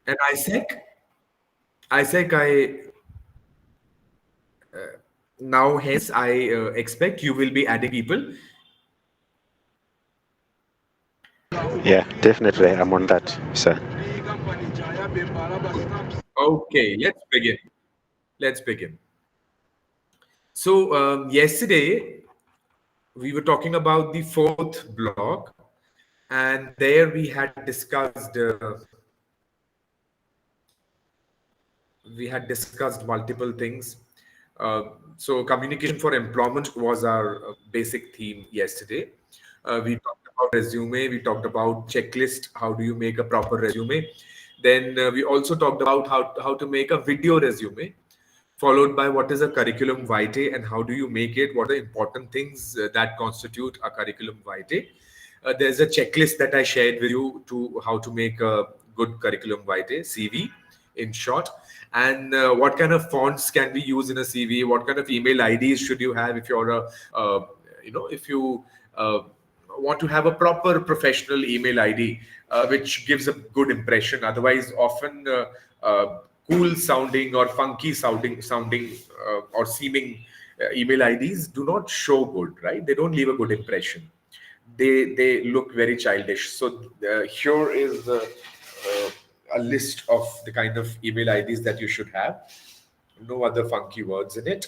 And Isaac, now hence I expect you will be adding people. Yeah, definitely. I'm on that, sir. Okay, let's begin. Let's begin. So yesterday we were talking about the fourth block, and there we had discussed multiple things. So communication for employment was our basic theme yesterday. We talked about resume, we talked about checklist, how do you make a proper resume. Then we also talked about how to make a video resume, followed by what is a curriculum vitae and how do you make it, what are the important things that constitute a curriculum vitae. There's a checklist that I shared with you to how to make a good curriculum vitae, CV in short, and what kind of fonts can be used in a CV, what kind of email IDs should you have if you're if you want to have a proper professional email ID, which gives a good impression. Otherwise, often cool sounding or funky sounding or seeming email IDs do not show good, right? They don't leave a good impression. They look very childish. So here is a list of the kind of email IDs that you should have. No other funky words in it.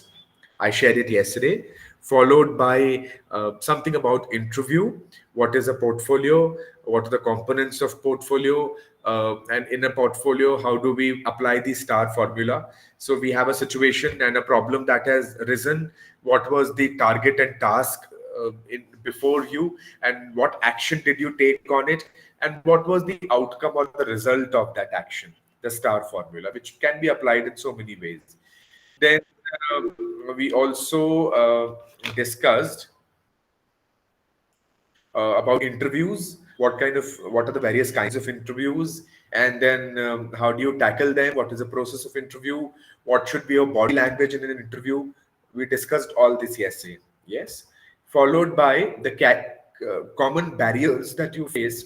I shared it yesterday, followed by something about interview. What is a portfolio? What are the components of portfolio? And in a portfolio, how do we apply the star formula? So we have a situation and a problem that has risen. What was the target and task before you, and what action did you take on it, and what was the outcome or the result of that action? The star formula, which can be applied in so many ways. Then we also discussed about interviews, what are the various kinds of interviews, and then how do you tackle them, what is the process of interview, what should be your body language in an interview. We discussed all this yesterday. Yes, followed by the common barriers that you face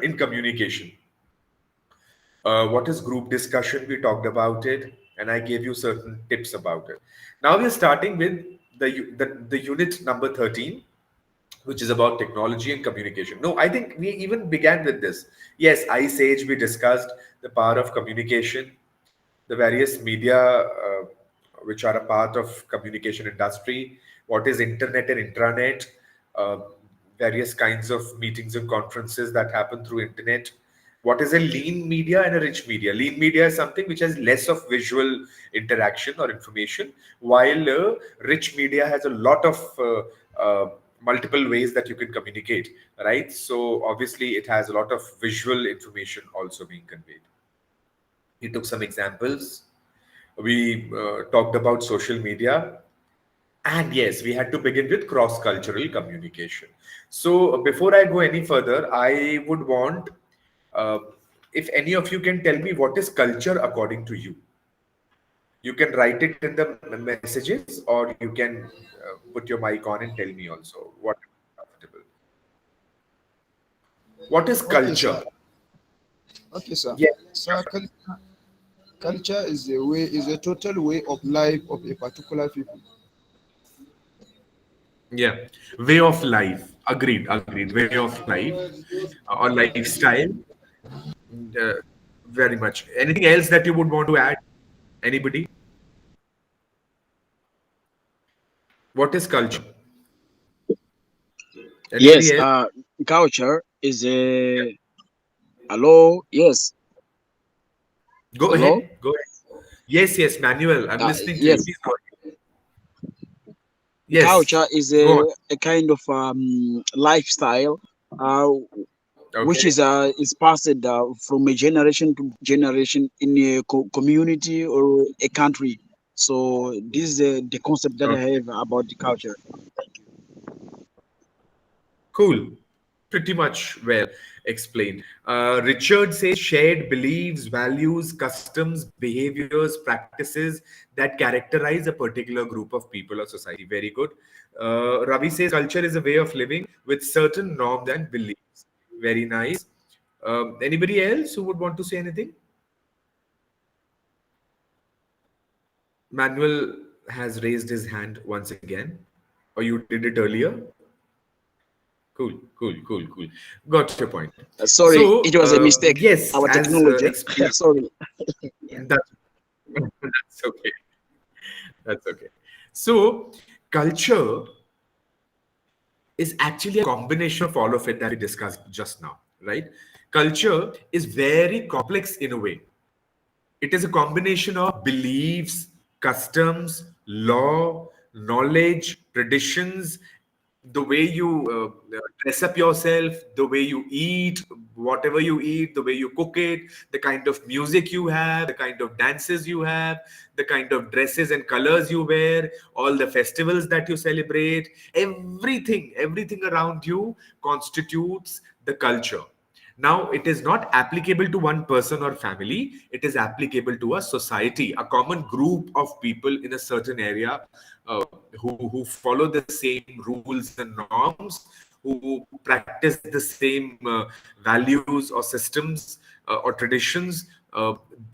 in communication. What is group discussion? We talked about it, and I gave you certain tips about it. Now we're starting with the unit number 13, which is about technology and communication. No, I think we even began with this. Yes, Ice Age, we discussed the power of communication, the various media which are a part of communication industry, what is internet and intranet, uh, various kinds of meetings and conferences that happen through internet. What is a lean media and a rich media? Lean media is something which has less of visual interaction or information, while rich media has a lot of multiple ways that you can communicate, right? So obviously it has a lot of visual information also being conveyed. We took some examples. We talked about social media. And yes, we had to begin with cross cultural communication. So before I go any further, I would want uh, if any of you can tell me what is culture according to you. You can write it in the messages, or you can put your mic on and tell me also what is comfortable. What is Okay, culture? sir. Okay, sir. Yes, Sir, culture is a total way of life of a particular people. yeah, way of life. Agreed, agreed. Way of life or lifestyle. Uh, very much. Anything else that you would want to add? Anybody? What is culture? Yes, Anybody else? culture is a hello. Yes, Go hello. ahead. Go ahead. Yes, yes, Manuel. I'm listening to you. Yes, Please go ahead. Yes. culture is Go on. a kind of lifestyle, uh, which Okay. is passed from a generation to generation in a community or a country. So this is the concept that I Okay. have about the culture. Cool. Pretty much well explained. Richard says shared beliefs, values, customs, behaviors, practices that characterize a particular group of people or society. Very good. Ravi says culture is a way of living with certain norms and beliefs. Very nice. Anybody else who would want to say anything? Manuel has raised his hand once again, or you did it earlier. Cool. Got your point. Sorry, So, it was a mistake. yes, Our as technology. experienced, Sorry. that's, that's okay. That's okay. So, culture is actually a combination of all of it that we discussed just now, right? Culture is very complex in a way. It is a combination of beliefs, customs, law, knowledge, traditions, the way you dress up yourself, the way you eat, whatever you eat, the way you cook it, the kind of music you have, the kind of dances you have, the kind of dresses and colors you wear, all the festivals that you celebrate, everything around you constitutes the culture. Now, it is not applicable to one person or family. It is applicable to a society, a common group of people in a certain area who follow the same rules and norms, who practice the same values or systems or traditions.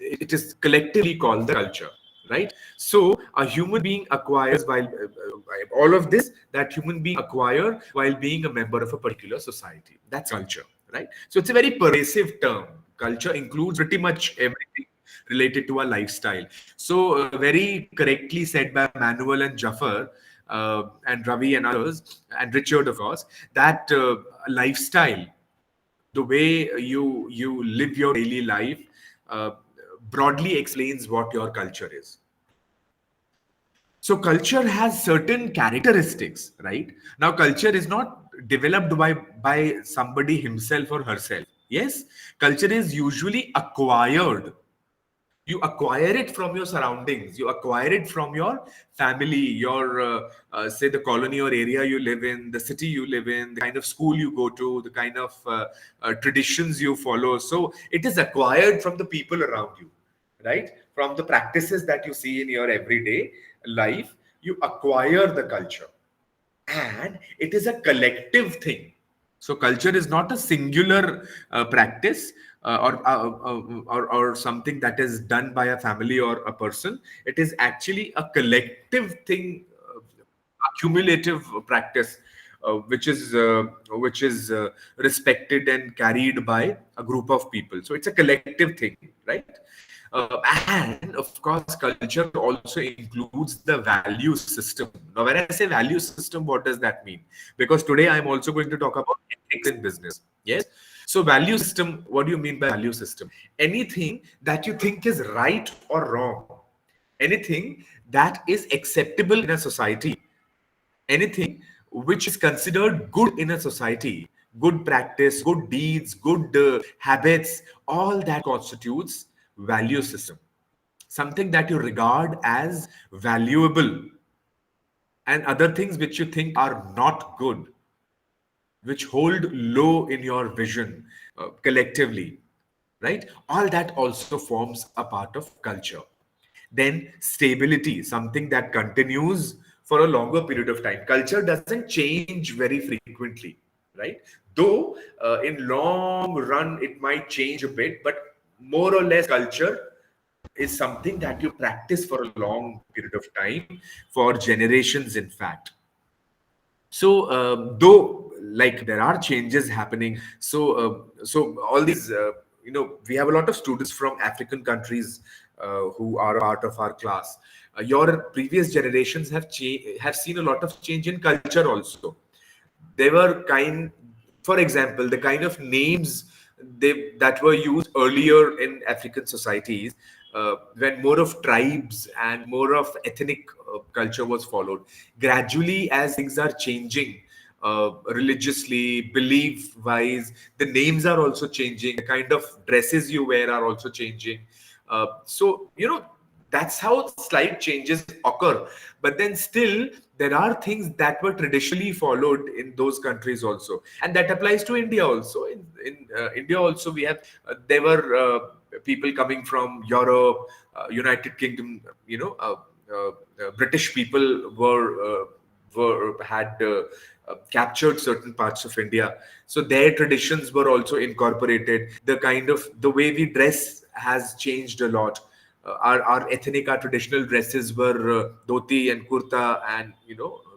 It is collectively called the culture, right? So a human being acquires all of this that human being acquire while being a member of a particular society. That's culture, right? So it's a very pervasive term. Culture includes pretty much everything related to our lifestyle. So very correctly said by Manuel and Jafar and Ravi and others and Richard, of course, that lifestyle, the way you live your daily life, uh, broadly explains what your culture is. So culture has certain characteristics, right? Now, culture is not developed by somebody himself or herself. Yes, culture is usually acquired. You acquire it from your surroundings. You acquire it from your family, your say the colony or area you live in, the city you live in, the kind of school you go to, the kind of traditions you follow. So it is acquired from the people around you, right? From the practices that you see in your everyday life, you acquire the culture, and it is a collective thing. So culture is not a singular practice or something that is done by a family or a person. It is actually a collective thing, a cumulative practice, which is respected and carried by a group of people. So it's a collective thing, right? And of course, culture also includes the value system. Now, when I say value system, what does that mean? Because today I'm also going to talk about ethics in business. Yes. So, value system, what do you mean by value system? Anything that you think is right or wrong, anything that is acceptable in a society, anything which is considered good in a society, good practice, good deeds, good habits, all that constitutes value system. Something that you regard as valuable, and other things which you think are not good, which hold low in your vision collectively, right? All that also forms a part of culture. Then stability, something that continues for a longer period of time. Culture doesn't change very frequently, right? Though in long run it might change a bit, but more or less culture is something that you practice for a long period of time, for generations, in fact. So though like there are changes happening, so all these we have a lot of students from African countries who are a part of our class. Your previous generations have seen a lot of change in culture also. They were for example, the kind of names that were used earlier in African societies, when more of tribes and more of ethnic culture was followed. Gradually, as things are changing, religiously, belief wise, the names are also changing, the kind of dresses you wear are also changing. So that's how slight changes occur. But then still, there are things that were traditionally followed in those countries also, and that applies to India also. In India also, we have there were people coming from Europe, United Kingdom. British people were had captured certain parts of India. So their traditions were also incorporated. The way we dress has changed a lot. Our ethnic, our traditional dresses were dhoti and kurta and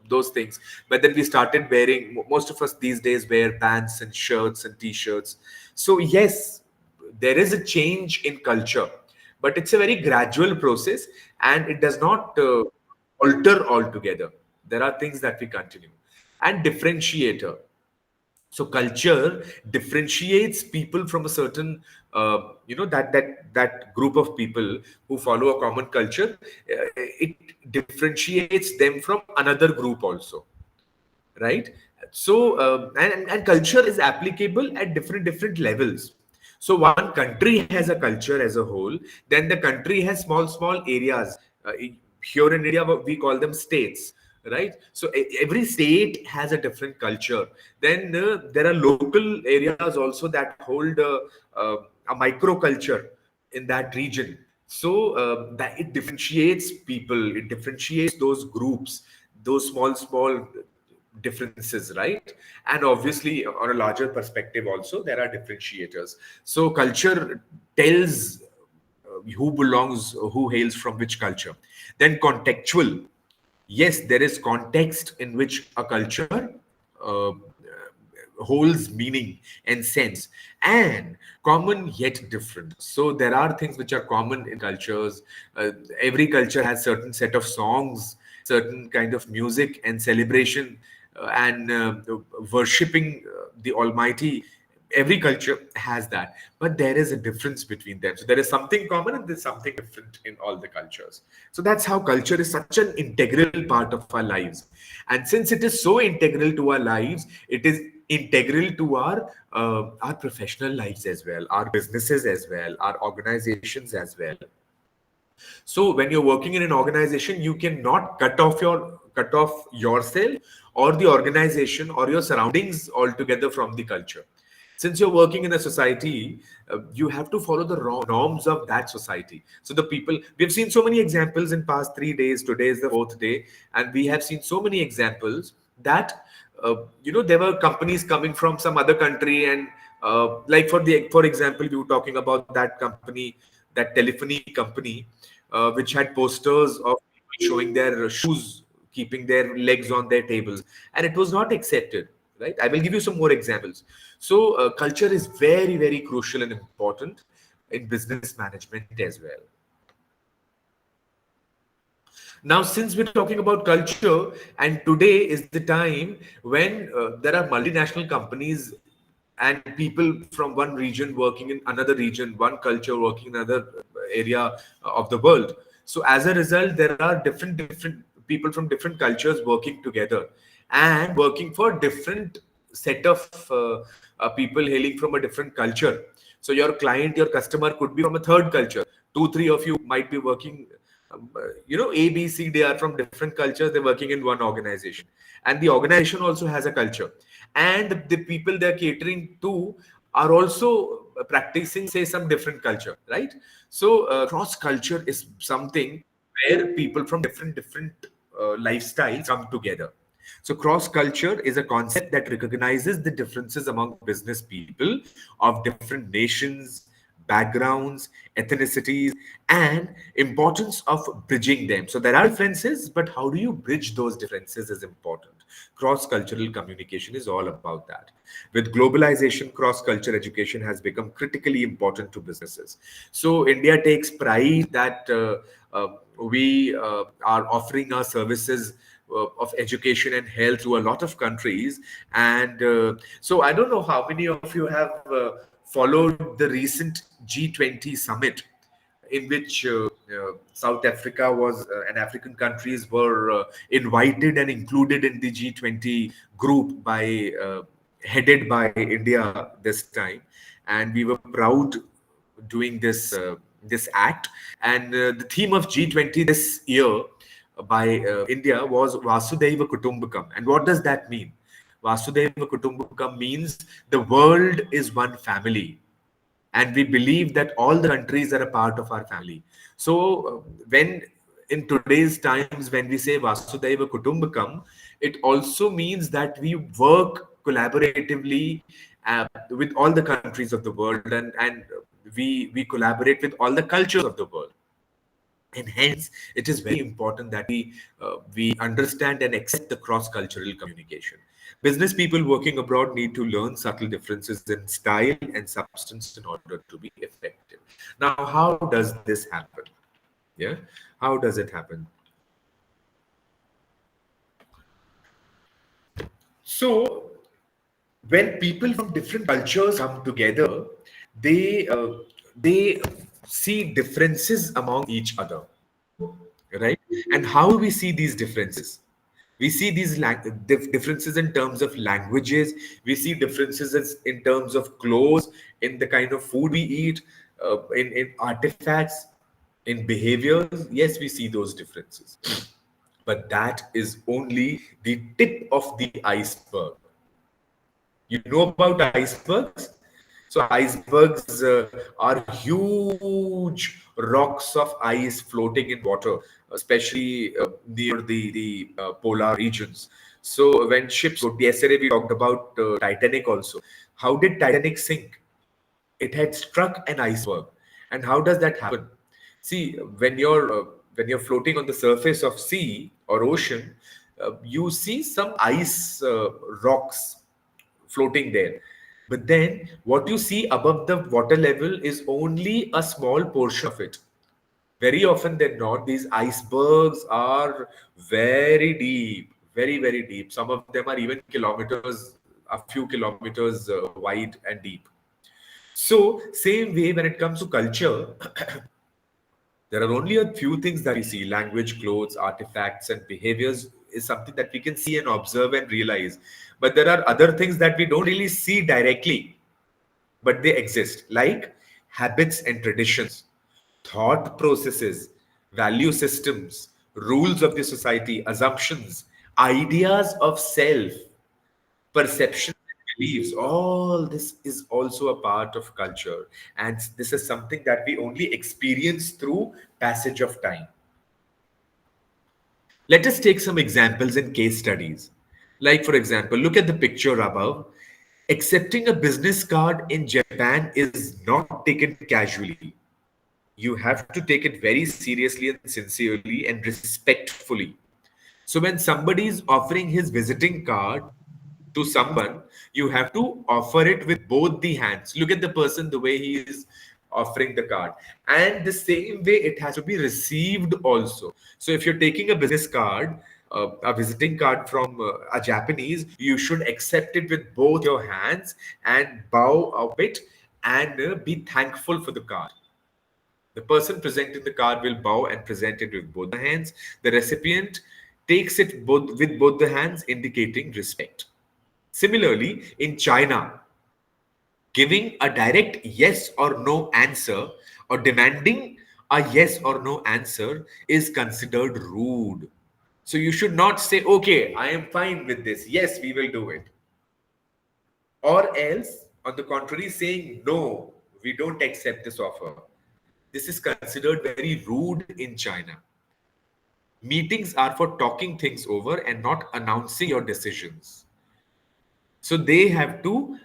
those things. But then we started wearing, most of us these days wear pants and shirts and t-shirts. So yes, there is a change in culture, but it's a very gradual process, and it does not alter altogether. There are things that we continue. And differentiator. So culture differentiates people from a certain, that group of people who follow a common culture. It differentiates them from another group also, right? So and culture is applicable at different levels. So one country has a culture as a whole, then the country has small areas. Here in India we call them states, right? So every state has a different culture. Then there are local areas also that hold a micro culture in that region. So that it differentiates people, it differentiates those groups, those small differences, right? And obviously on a larger perspective also there are differentiators. So culture tells who belongs, who hails from which culture. Then contextual. Yes, there is context in which a culture uh, holds meaning and sense, and common yet different. So there are things which are common in cultures. Every culture has certain set of songs, certain kind of music and celebration, and worshipping the Almighty. Every culture has that, but there is a difference between them. So there is something common and there's something different in all the cultures. So that's how culture is such an integral part of our lives. And since it is so integral to our lives, it is integral to our professional lives as well, our businesses as well, our organizations as well. So when you're working in an organization, you cannot cut off yourself or the organization or your surroundings altogether from the culture. Since you're working in a society, you have to follow the norms of that society. So the people, we've seen so many examples in past 3 days. Today is the fourth day, and we have seen so many examples that there were companies coming from some other country, and like for example, we were talking about that company, that telephony company, which had posters of people showing their shoes, keeping their legs on their tables, and it was not accepted. Right? I will give you some more examples. So culture is very crucial and important in business management as well. Now, since we're talking about culture, and today is the time when there are multinational companies and people from one region working in another region, one culture working in another area of the world. So as a result, there are different people from different cultures working together and working for different set of people hailing from a different culture. So your client, your customer could be from a third culture. Two, three of you might be working, A, B, C, they are from different cultures. They're working in one organization, and the organization also has a culture, and the people they're catering to are also practicing, say, some different culture, right? So cross culture is something where people from different lifestyles come together. So cross culture is a concept that recognizes the differences among business people of different nations, backgrounds, ethnicities, and importance of bridging them. So there are differences, but how do you bridge those differences is important. Cross-cultural communication is all about that. With globalization, cross-culture education has become critically important to businesses. So India takes pride that we are offering our services of education and health to a lot of countries. And so I don't know how many of you have followed the recent G20 summit, in which South Africa was and African countries were invited and included in the G20 group by headed by India this time, and we were proud doing this act. And the theme of G20 this year by India was Vasudhaiva Kutumbakam. And what does that mean? Vasudhaiva Kutumbakam means the world is one family, and we believe that all the countries are a part of our family. So when in today's times when we say Vasudhaiva Kutumbakam, It also means that we work collaboratively with all the countries of the world, and we collaborate with all the cultures of the world. And hence, it is very important that we understand and accept the cross-cultural communication. Business people working abroad need to learn subtle differences in style and substance in order to be effective. Now, how does this happen? Yeah, how does it happen? So, when people from different cultures come together, they they see differences among each other, right? And how do we see these differences? We see these differences in terms of languages. We see differences in terms of clothes, in the kind of food we eat, in artifacts, in behaviors. Yes, we see those differences. But that is only the tip of the iceberg. You know about icebergs? So icebergs are huge rocks of ice floating in water, especially near the polar regions. So when ships go, yesterday we talked about Titanic also. How did Titanic sink? It had struck an iceberg. And how does that happen? See, when you're floating on the surface of sea or ocean, you see some ice rocks floating there. But then what you see above the water level is only a small portion of it. Very often than not, these icebergs are very deep, very, very deep. Some of them are even kilometers, a few kilometers wide and deep. So, same way when it comes to culture, there are only a few things that we see: language, clothes, artifacts, and behaviors is something that we can see and observe and realize. But there are other things that we don't really see directly, but they exist, like habits and traditions, thought processes, value systems, rules of the society, assumptions, ideas of self, perceptions and beliefs. All this is also a part of culture, and this is something that we only experience through passage of time. Let us take some examples and case studies. Like, for example, look at the picture above. Accepting a business card in Japan is not taken casually. You have to take it very seriously and sincerely and respectfully. So when somebody is offering his visiting card to someone, you have to offer it with both the hands. Look at the person, the way he is offering the card. And the same way, it has to be received also. So if you're taking a business card, a visiting card from a Japanese, you should accept it with both your hands and bow a bit and be thankful for the card. The person presenting the card will bow and present it with both the hands. The recipient takes it both with both the hands, indicating respect. Similarly, in China, giving a direct yes or no answer or demanding a yes or no answer is considered rude. So you should not say, okay, I am fine with this. Yes, we will do it. Or else, on the contrary, saying, no, we don't accept this offer. This is considered very rude in China. Meetings are for talking things over and not announcing your decisions. So they have to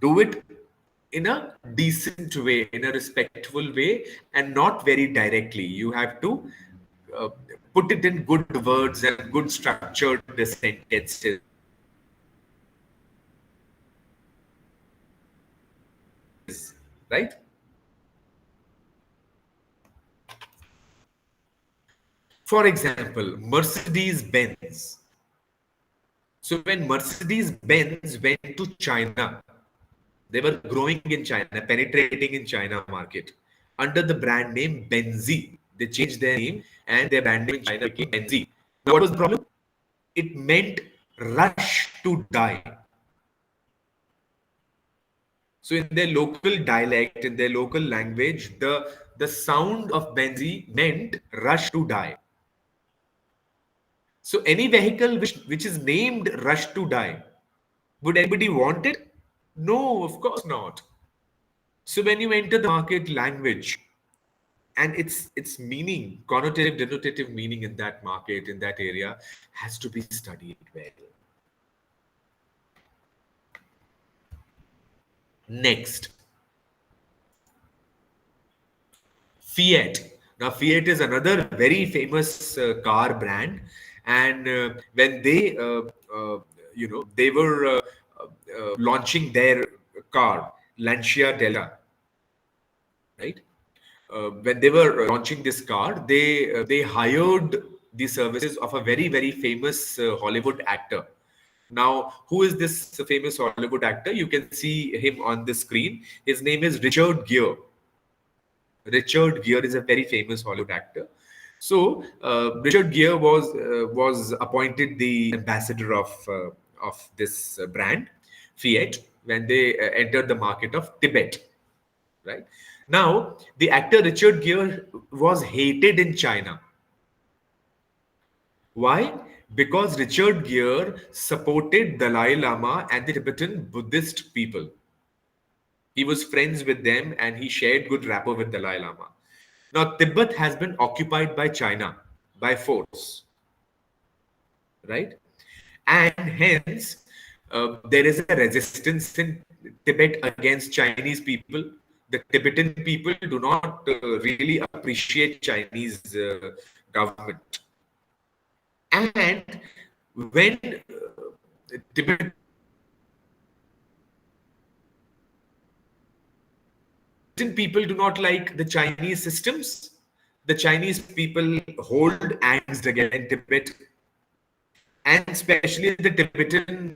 do it in a decent way, in a respectful way, and not very directly. You have to uh, put it in good words and good structured sentences, right? For example, Mercedes Benz. So when Mercedes Benz went to China, they were growing in China, penetrating in China market under the brand name Benzi. They changed their name and their brand name in China became Benzi. Now, what was the problem? It meant rush to die. So in their local dialect, in their local language, the sound of Benzi meant rush to die. So any vehicle which is named rush to die, would anybody want it? No, of course not. So when you enter the market language and its meaning, connotative, denotative meaning in that market, in that area, has to be studied well. Next, Fiat. Now, Fiat is another very famous car brand, and when they were launching their car, Lancia Delta, right? When they were launching this car, they hired the services of a very famous Hollywood actor. Now, who is this famous Hollywood actor? You can see him on the screen. His name is Richard Gere. Richard Gere is a very famous Hollywood actor. So Richard Gere was appointed the ambassador of this brand, Fiat, when they entered the market of Tibet. Right now, the actor Richard Gere was hated in China. Why? Because Richard Gere supported Dalai Lama and the Tibetan Buddhist people. He was friends with them and he shared good rapport with Dalai Lama. Now, Tibet has been occupied by China by force, right? And hence, there is a resistance in Tibet against Chinese people. The Tibetan people do not really appreciate Chinese government. And when Tibetan people do not like the Chinese systems, the Chinese people hold angst against Tibet, and especially the Tibetan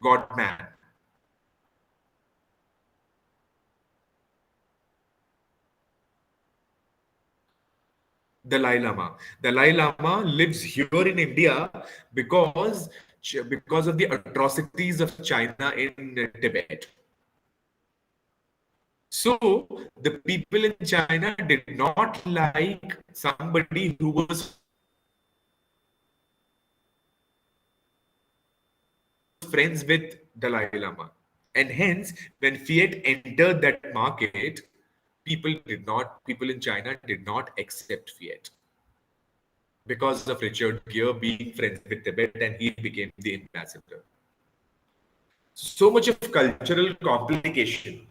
God man. Dalai Lama. Dalai Lama lives here in India because of the atrocities of China in Tibet. So the people in China did not like somebody who was friends with Dalai Lama. And hence, when Fiat entered that market, people in China did not accept Fiat because of Richard Gere being friends with Tibet and he became the ambassador. So much of cultural complication,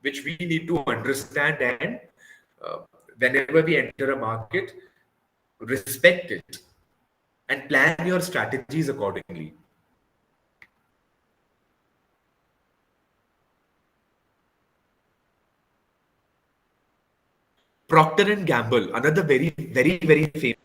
which we need to understand, and uh, whenever we enter a market, respect it and plan your strategies accordingly. Procter and Gamble, another very famous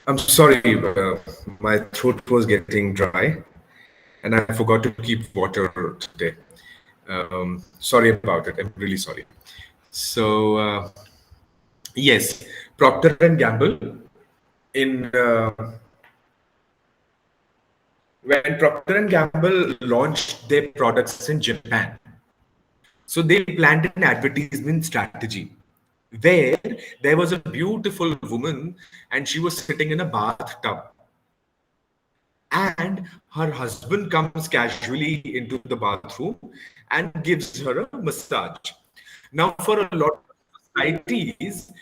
I'm sorry, my throat was getting dry and I forgot to keep water today. Sorry about it. I'm really sorry. So, yes, Procter and Gamble in when Procter and Gamble launched their products in Japan, so they planned an advertisement strategy where there was a beautiful woman and she was sitting in a bathtub and her husband comes casually into the bathroom and gives her a massage. Now, for a lot of societies,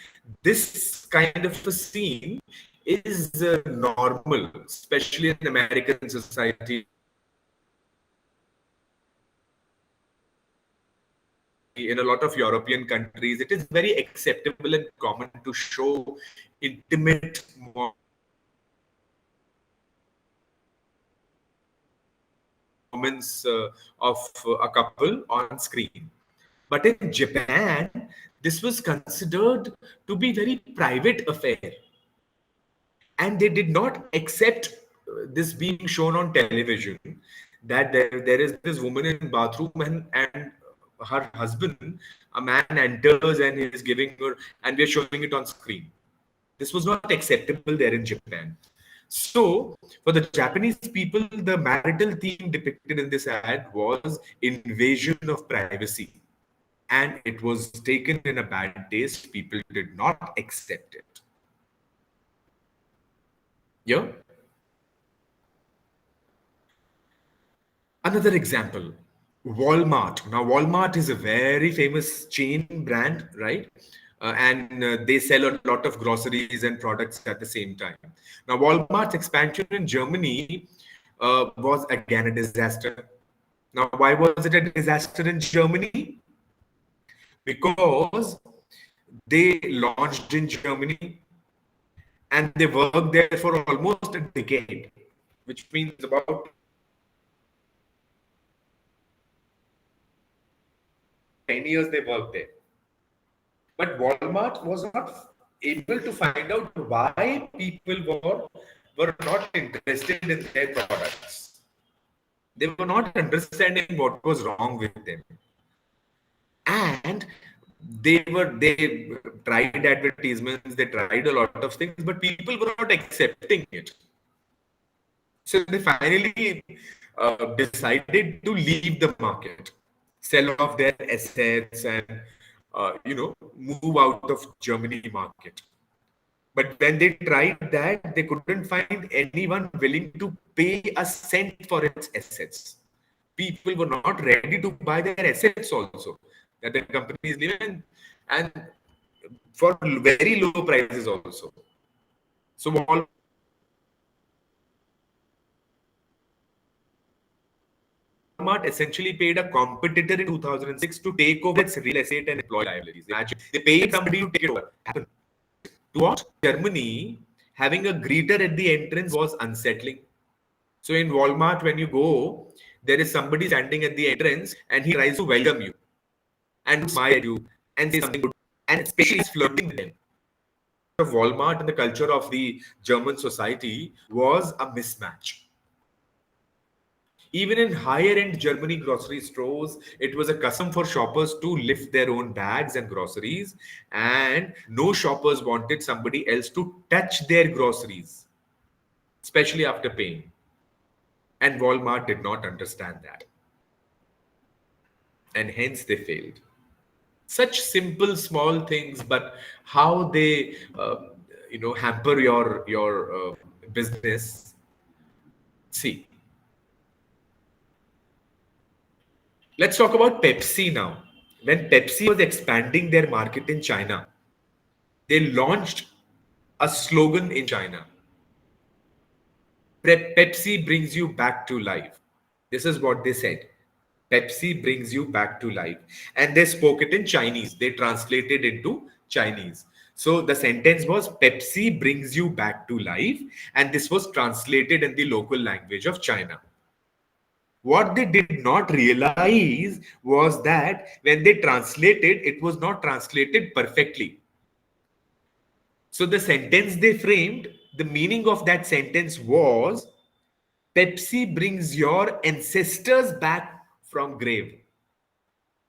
this kind of a scene is normal, especially in American society, in a lot of European countries. It is very acceptable and common to show intimate moments of a couple on screen. But in Japan, this was considered to be very private affair, and they did not accept this being shown on television. That there is this woman in bathroom and her husband, a man enters and he is giving her, and we are showing it on screen. This was not acceptable there in Japan. So, for the Japanese people, the marital theme depicted in this ad was invasion of privacy. And it was taken in a bad taste. People did not accept it. Yeah? Another example, Walmart. Now, Walmart is a very famous chain brand, right? And they sell a lot of groceries and products at the same time. Now, Walmart's expansion in Germany was again a disaster. Now, why was it a disaster in Germany? Because they launched in Germany and they worked there for almost a decade, which means about 10 years they worked there. But Walmart was not able to find out why people were not interested in their products. They were not understanding what was wrong with them. And they tried advertisements, they tried a lot of things, but people were not accepting it. So they finally decided to leave the market, sell off their assets, and move out of Germany market. But when they tried that, they couldn't find anyone willing to pay a cent for its assets. People were not ready to buy their assets also that the company is leaving, and for very low prices also. So Walmart essentially paid a competitor in 2006 to take over its real estate and employee liabilities. Imagine they paid somebody to take it over. Happened. To what? Germany, having a greeter at the entrance was unsettling. So in Walmart, when you go, there is somebody standing at the entrance and he tries to welcome you and smile at you and say something good, and especially is flirting with them. Of Walmart and the culture of the German society was a mismatch. Even in higher end Germany grocery stores, it was a custom for shoppers to lift their own bags and groceries, and no shoppers wanted somebody else to touch their groceries, especially after paying. And Walmart did not understand that, and hence they failed. Such simple, small things, but how they, hamper your business. See, let's talk about Pepsi now. When Pepsi was expanding their market in China, they launched a slogan in China: Pepsi brings you back to life. This is what they said. Pepsi brings you back to life. And they spoke it in Chinese. They translated into Chinese. So the sentence was Pepsi brings you back to life. And this was translated in the local language of China. What they did not realize was that when they translated, it was not translated perfectly. So the sentence they framed The meaning of that sentence was, Pepsi brings your ancestors back from grave.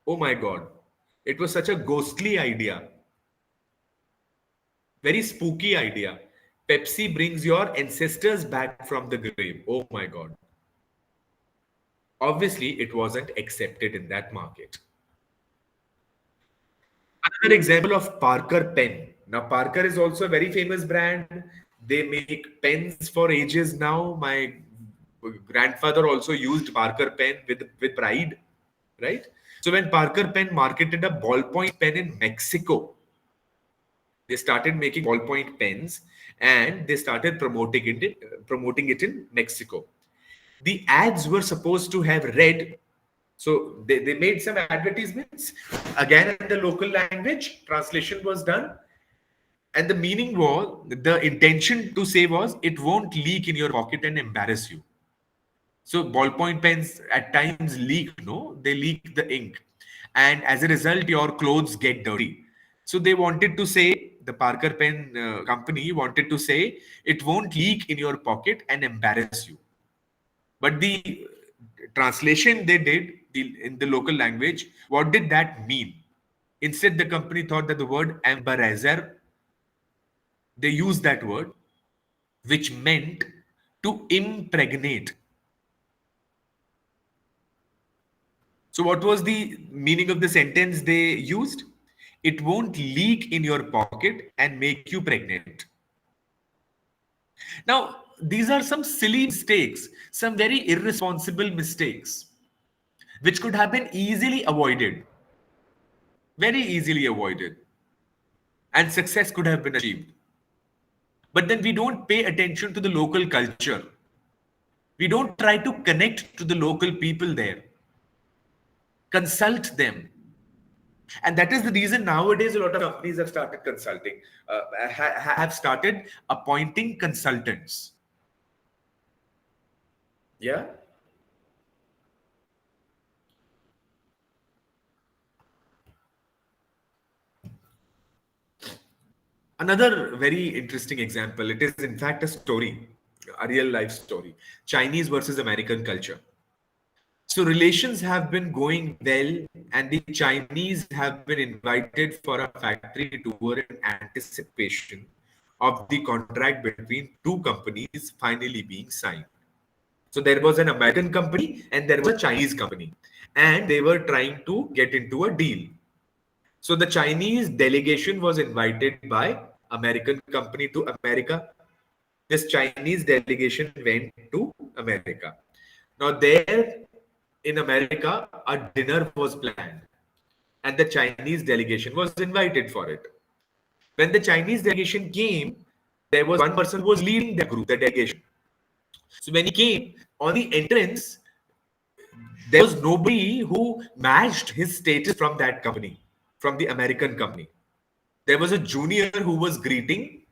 Oh my God. It was such a ghostly idea. Very spooky idea. Pepsi brings your ancestors back from the grave. Oh my God. Obviously, it wasn't accepted in that market. Another example of Parker pen. Now, Parker is also a very famous brand. They make pens for ages now. My grandfather also used Parker pen with pride, right? So when Parker pen marketed a ballpoint pen in Mexico, they started making ballpoint pens and they started promoting it in Mexico. The ads were supposed to have read, so they made some advertisements again in the local language. Translation was done, and the meaning was, the intention to say was, it won't leak in your pocket and embarrass you. So ballpoint pens at times leak, no? They leak the ink. And as a result, your clothes get dirty. So they wanted to say, the Parker pen company wanted to say, it won't leak in your pocket and embarrass you. But the translation they did in the local language, what did that mean? Instead, the company thought that the word embarrasser, they used that word, which meant to impregnate. So what was the meaning of the sentence they used? It won't leak in your pocket and make you pregnant. Now, these are some silly mistakes, some very irresponsible mistakes, which could have been easily avoided, very easily avoided, and success could have been achieved. But then we don't pay attention to the local culture. We don't try to connect to the local people there, consult them. And that is the reason nowadays a lot of companies have started consulting, have started appointing consultants. Yeah. Another very interesting example, it is in fact a story, a real life story. Chinese versus American culture. So relations have been going well, and the Chinese have been invited for a factory tour in anticipation of the contract between two companies finally being signed. So there was an American company and there was a Chinese company, and they were trying to get into a deal. So the Chinese delegation was invited by American company to America. This Chinese delegation went to America. Now there in America, a dinner was planned and the Chinese delegation was invited for it. When the Chinese delegation came, there was one person who was leading the group, the delegation. So when he came, on the entrance, there was nobody who matched his status from that company, from the American company. There was a junior who was greeting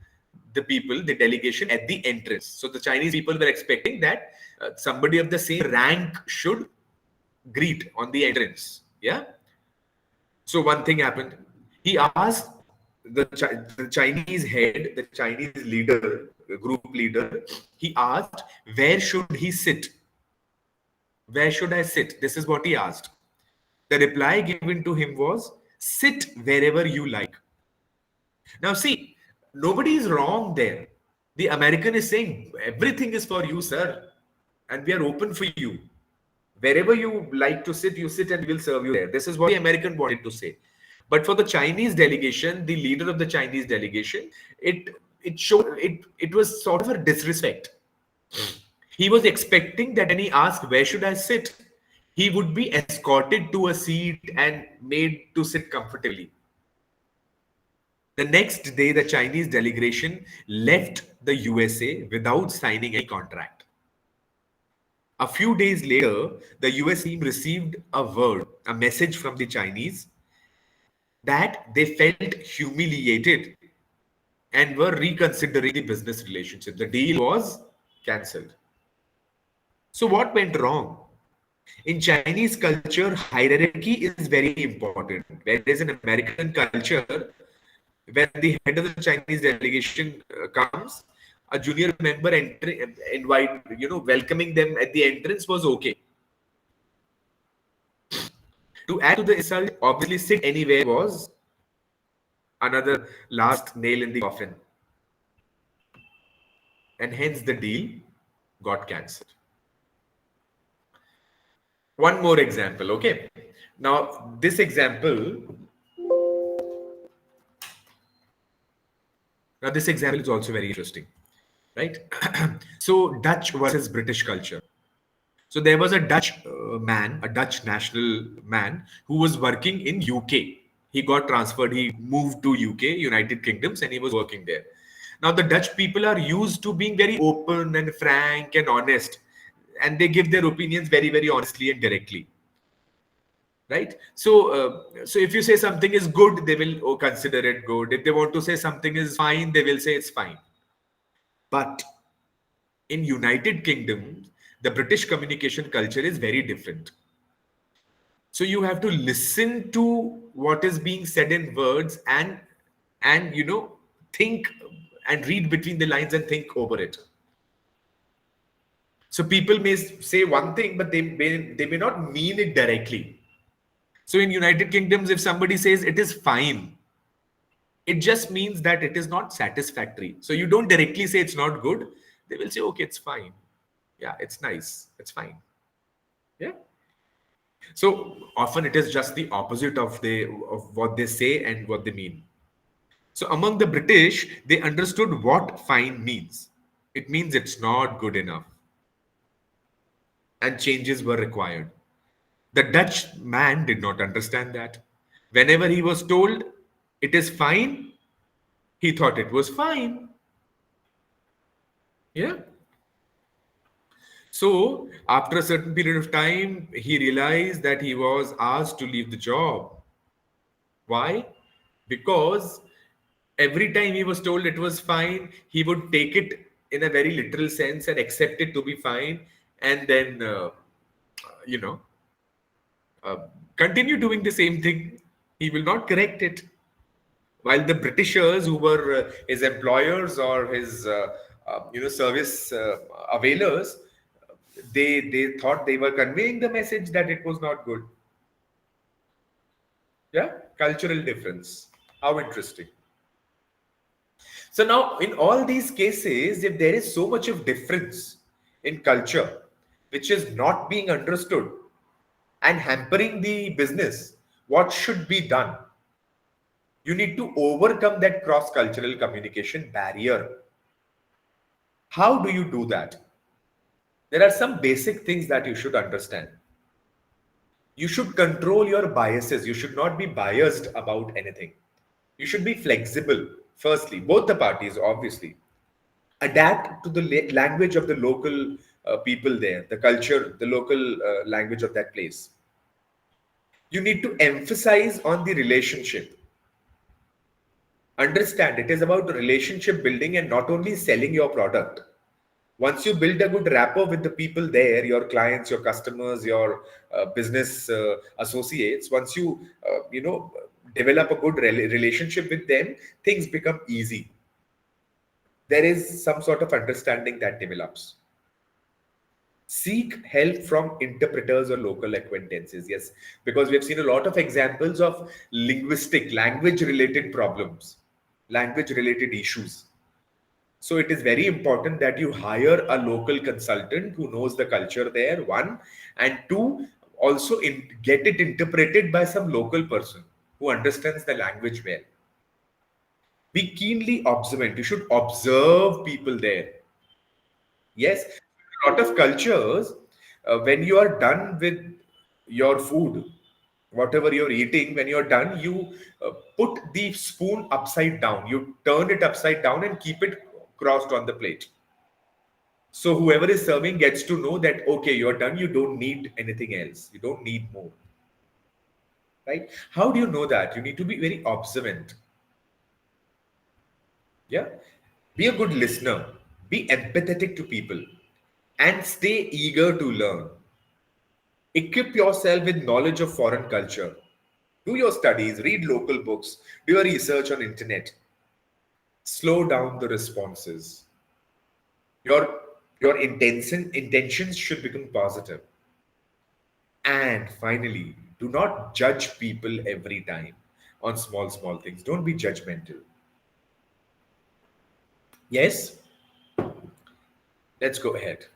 the people, the delegation at the entrance. So the Chinese people were expecting that somebody of the same rank should greet on the entrance. Yeah. So one thing happened. He asked the Chinese head, the Chinese leader, the group leader, he asked, where should he sit? Where should I sit? This is what he asked. The reply given to him was, sit wherever you like. Now, see, nobody is wrong there. The American is saying, everything is for you, sir, and we are open for you. Wherever you like to sit, you sit and we will serve you there. This is what the American wanted to say. But for the Chinese delegation, the leader of the Chinese delegation, it was sort of a disrespect. He was expecting that when he asked, where should I sit? He would be escorted to a seat and made to sit comfortably. The next day, the Chinese delegation left the USA without signing any contract. A few days later, the US team received a message from the Chinese that they felt humiliated and were reconsidering the business relationship. The deal was cancelled. So what went wrong? In Chinese culture, hierarchy is very important. Whereas in American culture, when the head of the Chinese delegation comes, A junior member welcoming them at the entrance was okay. To add to the insult, obviously sit anywhere was another last nail in the coffin. And hence the deal got cancelled. One more example, okay? Now, this example is also very interesting, right? So, Dutch versus British culture. So there was a Dutch a Dutch national man who was working in UK. He got transferred. He moved to UK, United Kingdoms, and he was working there. Now the Dutch people are used to being very open and frank and honest, and they give their opinions very, very honestly and directly. Right? So if you say something is good, they will consider it good. If they want to say something is fine, they will say it's fine. But in United Kingdom, the British communication culture is very different. So you have to listen to what is being said in words and think and read between the lines and think over it. So people may say one thing, but they may not mean it directly. So in United Kingdoms, if somebody says it is fine, it just means that it is not satisfactory. So you don't directly say it's not good. They will say, okay, it's fine. Yeah, it's nice. It's fine. Yeah. So often it is just the opposite of what they say and what they mean. So among the British, they understood what fine means. It means it's not good enough. And changes were required. The Dutch man did not understand that. Whenever he was told it is fine, he thought it was fine. Yeah. So after a certain period of time, he realized that he was asked to leave the job. Why? Because every time he was told it was fine, he would take it in a very literal sense and accept it to be fine, and then, continue doing the same thing. He will not correct it. While the Britishers, who were his employers or his, service availers, they thought they were conveying the message that it was not good. Yeah, cultural difference. How interesting. So now, in all these cases, if there is so much of difference in culture, which is not being understood and hampering the business, what should be done? You need to overcome that cross-cultural communication barrier. How do you do that? There are some basic things that you should understand. You should control your biases. You should not be biased about anything. You should be flexible. Firstly, both the parties, obviously. Adapt to the language of the local people there, the culture, the local language of that place. You need to emphasize on the relationship. Understand, it is about relationship building and not only selling your product. Once you build a good rapport with the people there, your clients, your customers, your business associates, once you, develop a good relationship with them, things become easy. There is some sort of understanding that develops. Seek help from interpreters or local acquaintances. Yes, because we have seen a lot of examples of language-related problems, language-related issues. So it is very important that you hire a local consultant who knows the culture there, one, and two, also get it interpreted by some local person who understands the language well. Be keenly observant. You should observe people there. Yes, a lot of cultures, when you are done with your food, whatever you're eating, when you're done, you put the spoon upside down. You turn it upside down and keep it crossed on the plate. So whoever is serving gets to know that, okay, you're done. You don't need anything else. You don't need more. Right? How do you know that? You need to be very observant. Yeah. Be a good listener. Be empathetic to people and stay eager to learn. Equip yourself with knowledge of foreign culture. Do your studies, read local books, do your research on internet. Slow down the responses. Your intentions should become positive. And finally, do not judge people every time on small things. Don't be judgmental. Yes, let's go ahead.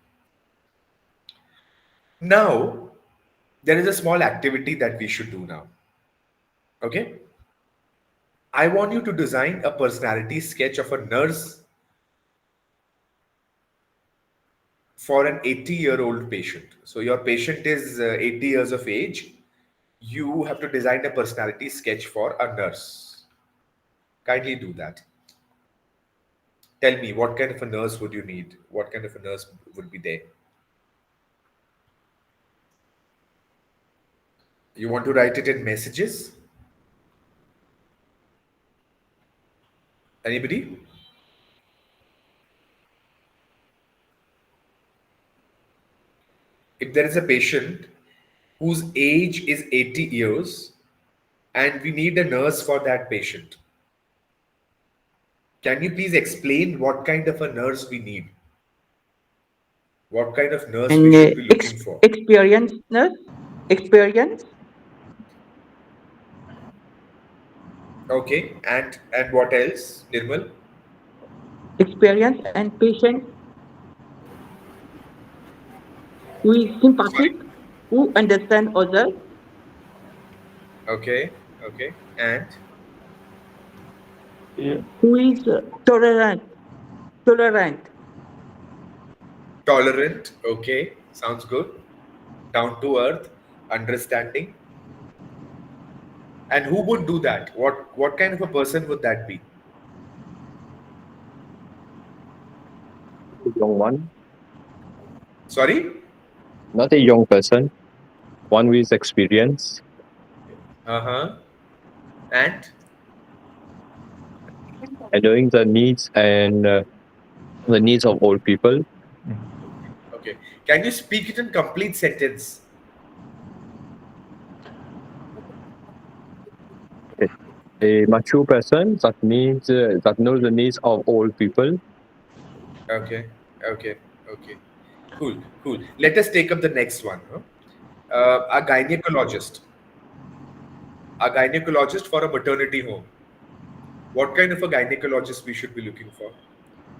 Now, there is a small activity that we should do now. Okay? I want you to design a personality sketch of a nurse for an 80-year-old patient. So your patient is 80 years of age. You have to design a personality sketch for a nurse. Kindly do that. Tell me, what kind of a nurse would you need? What kind of a nurse would be there? You want to write it in messages? Anybody? If there is a patient whose age is 80 years and we need a nurse for that patient, can you please explain what kind of a nurse we need? What kind of nurse we And should be looking for? experience, nurse, experience, Okay, and what else, Nirmal? experience, and patient who is sympathetic, Sorry. who understand others, Okay, okay, and who is tolerant, tolerant. Okay, sounds good. Down to earth, understanding. And who would do that? What kind of a person would that be? Young one, Sorry? not a young person, one with experience, Uh-huh. And and knowing the needs and the needs of old people. okay. Can you speak it in complete sentence? A mature person that needs that knows the needs of old people. Okay, okay, okay. Cool, cool. Let us take up the next one. Huh? A gynecologist. A gynecologist for a maternity home. What kind of a gynecologist we should be looking for?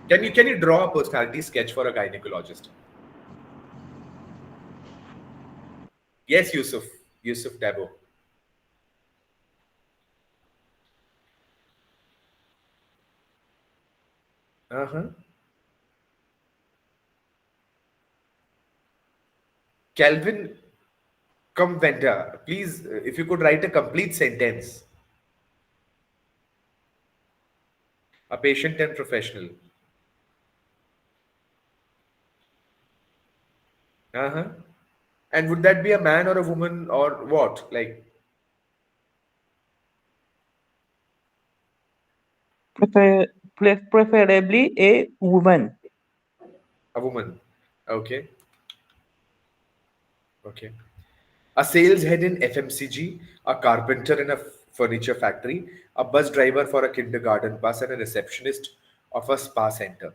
Can you draw a personality sketch for a gynecologist? Yes, Yusuf. Yusuf Dabo. Uh-huh. Calvin Comvenda, please, if you could write a complete sentence. A patient and professional. Uh-huh. And would that be a man or a woman or what? Like prefer, preferably a woman, a woman. Okay. Okay. A sales head in FMCG, a carpenter in a furniture factory, a bus driver for a kindergarten bus, and a receptionist of a spa center.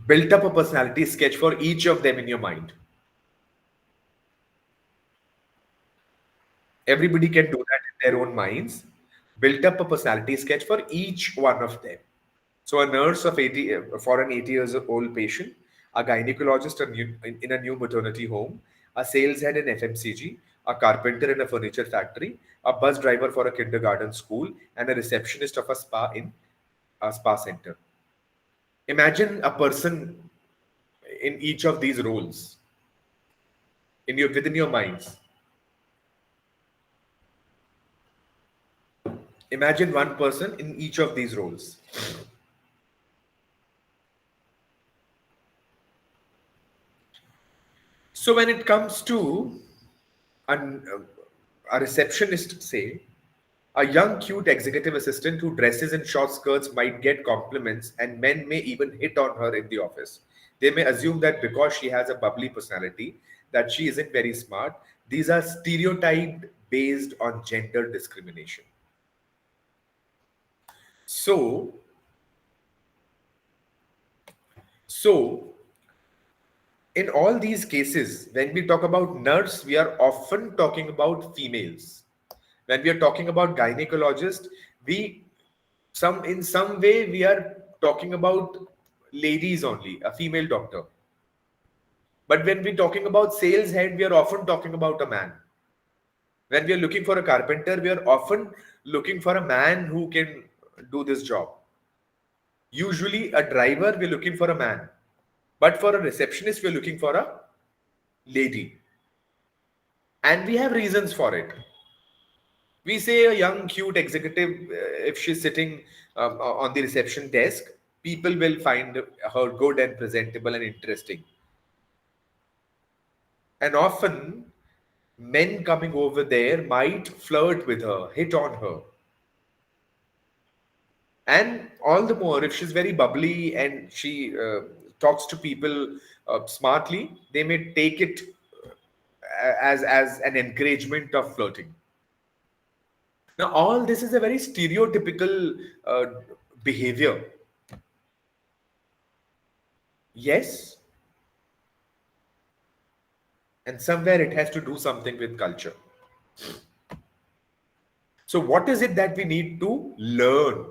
Built up a personality sketch for each of them in your mind. Everybody can do that in their own minds. Built up a personality sketch for each one of them. So a nurse of 80 for an 80 years old patient, a gynecologist in a new maternity home, a sales head in FMCG, a carpenter in a furniture factory, a bus driver for a kindergarten school, and a receptionist of a spa in a spa center. Imagine a person in each of these roles in your within your minds. Imagine one person in each of these roles. So when it comes to an, a receptionist, say, a young, cute executive assistant who dresses in short skirts might get compliments, and men may even hit on her in the office. They may assume that because she has a bubbly personality, that she isn't very smart. These are stereotyped based on gender discrimination. So, So, in all these cases, when we talk about nurse, we are often talking about females. When we are talking about gynecologist, we in some way we are talking about ladies only, a female doctor. But when we're talking about sales head, we are often talking about a man. When we are looking for a carpenter, we are often looking for a man who can do this job. Usually, a driver, we're looking for a man. But for a receptionist, we're looking for a lady. And we have reasons for it. We say a young, cute executive, if she's sitting on the reception desk, people will find her good and presentable and interesting. And often, men coming over there might flirt with her, hit on her. And all the more if she's very bubbly and she talks to people smartly, they may take it as an encouragement of flirting. Now, all this is a very stereotypical behavior. Yes, and somewhere it has to do something with culture. So, what is it that we need to learn?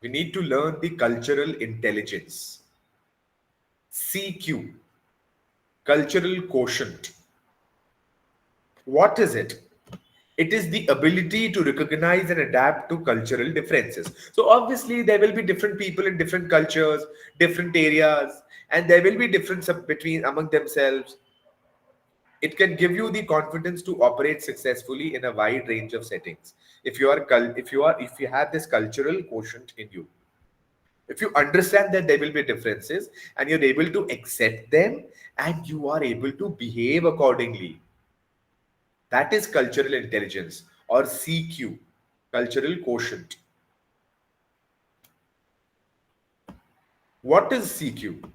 We need to learn the cultural intelligence. CQ, cultural quotient. What is it? It is the ability to recognize and adapt to cultural differences. So obviously there will be different people in different cultures, different areas, and there will be difference between among themselves. It can give you the confidence to operate successfully in a wide range of settings. If you have this cultural quotient in you, if you understand that there will be differences and you're able to accept them and you are able to behave accordingly, that is cultural intelligence, or CQ, cultural quotient. What is CQ?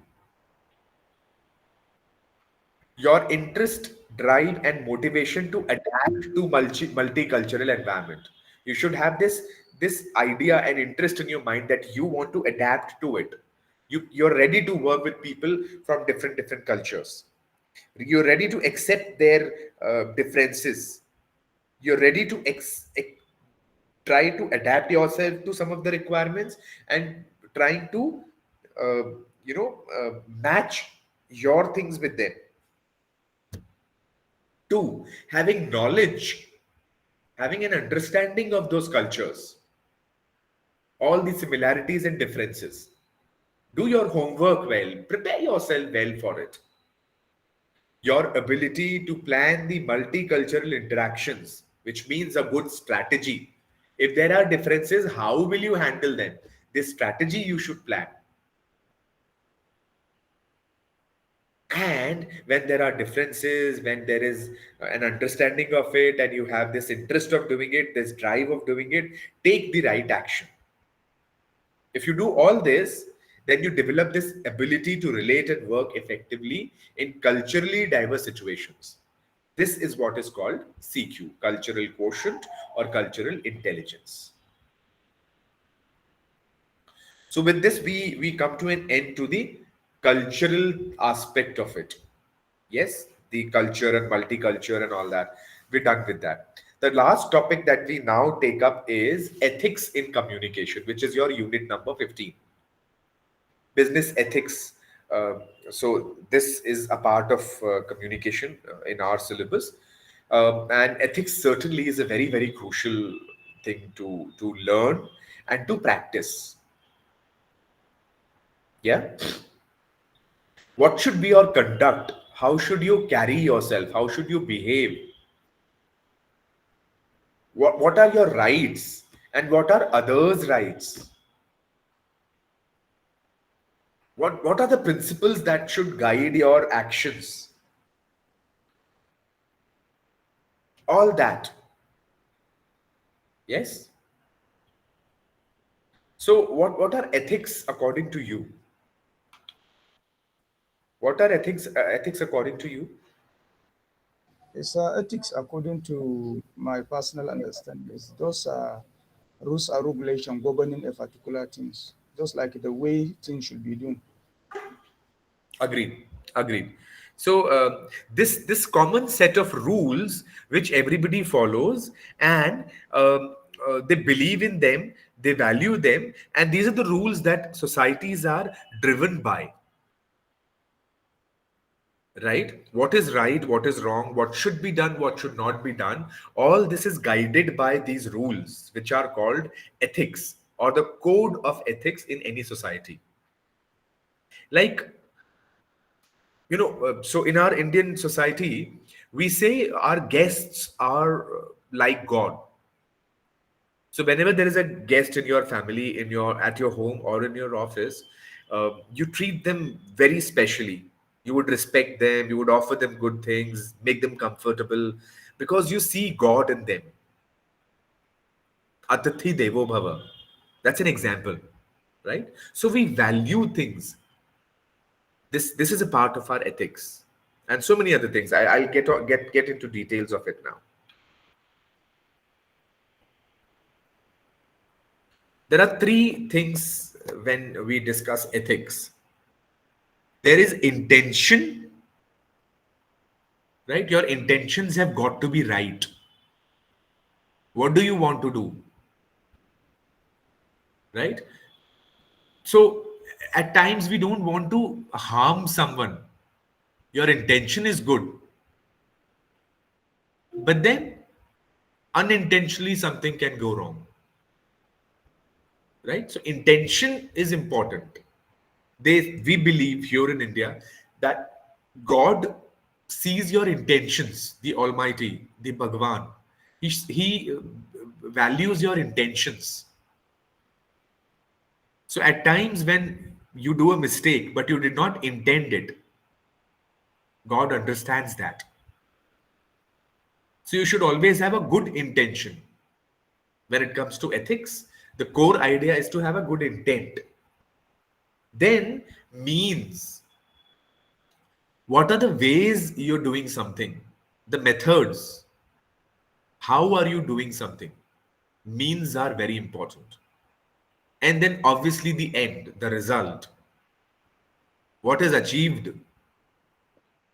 Your interest, drive, and motivation to adapt to multicultural environment. You should have this idea and interest in your mind that you want to adapt to it. You're ready to work with people from different cultures. You're ready to accept their differences. You're ready to try to adapt yourself to some of the requirements and trying to uh, match your things with them. Two, having knowledge, having an understanding of those cultures, all the similarities and differences. Do your homework well, prepare yourself well for it. Your ability to plan the multicultural interactions, which means a good strategy. If there are differences, how will you handle them? This strategy you should plan. And when there are differences, when there is an understanding of it, and you have this interest of doing it, this drive of doing it, take the right action. If you do all this, then you develop this ability to relate and work effectively in culturally diverse situations. This is what is called CQ, cultural quotient or cultural intelligence. So with this, we come to an end to the cultural aspect of it. Yes, the culture and multicultural and all that. We're done with that. The last topic that we now take up is ethics in communication, which is your unit number 15. Business ethics. So this is a part of communication in our syllabus. And ethics certainly is a very crucial thing to learn and to practice. Yeah. What should be your conduct? How should you carry yourself? How should you behave? What are your rights and what are others' rights? What are the principles that should guide your actions? All that. Yes. So what are ethics according to you? What are ethics according to you? Yes, ethics, according to my personal understanding, is those rules and regulations governing a particular things, just like the way things should be done. Agreed. Agreed. So this common set of rules which everybody follows, and they believe in them, they value them, and these are the rules that societies are driven by. Right? What is right? What is wrong? What should be done? What should not be done? All this is guided by these rules, which are called ethics or the code of ethics in any society. Like, so in our Indian society, we say our guests are like God. So whenever there is a guest in your family, in your at your home or in your office, you treat them very specially. You would respect them, you would offer them good things, make them comfortable, because you see God in them. Atithi Devo Bhava. That's an example, right? So we value things. This is a part of our ethics, and so many other things. I'll get into details of it now. There are three things when we discuss ethics. There is intention, right? Your intentions have got to be right. What do you want to do, right? So at times we don't want to harm someone. Your intention is good, but then unintentionally something can go wrong, right? So intention is important. We believe here in India that God sees your intentions, the Almighty, the Bhagwan. He values your intentions. So at times when you do a mistake, but you did not intend it, God understands that. So you should always have a good intention. When it comes to ethics, the core idea is to have a good intent. Then means. What are the ways you're doing something? The methods. How are you doing something? Means are very important. And then obviously the end, the result. What is achieved?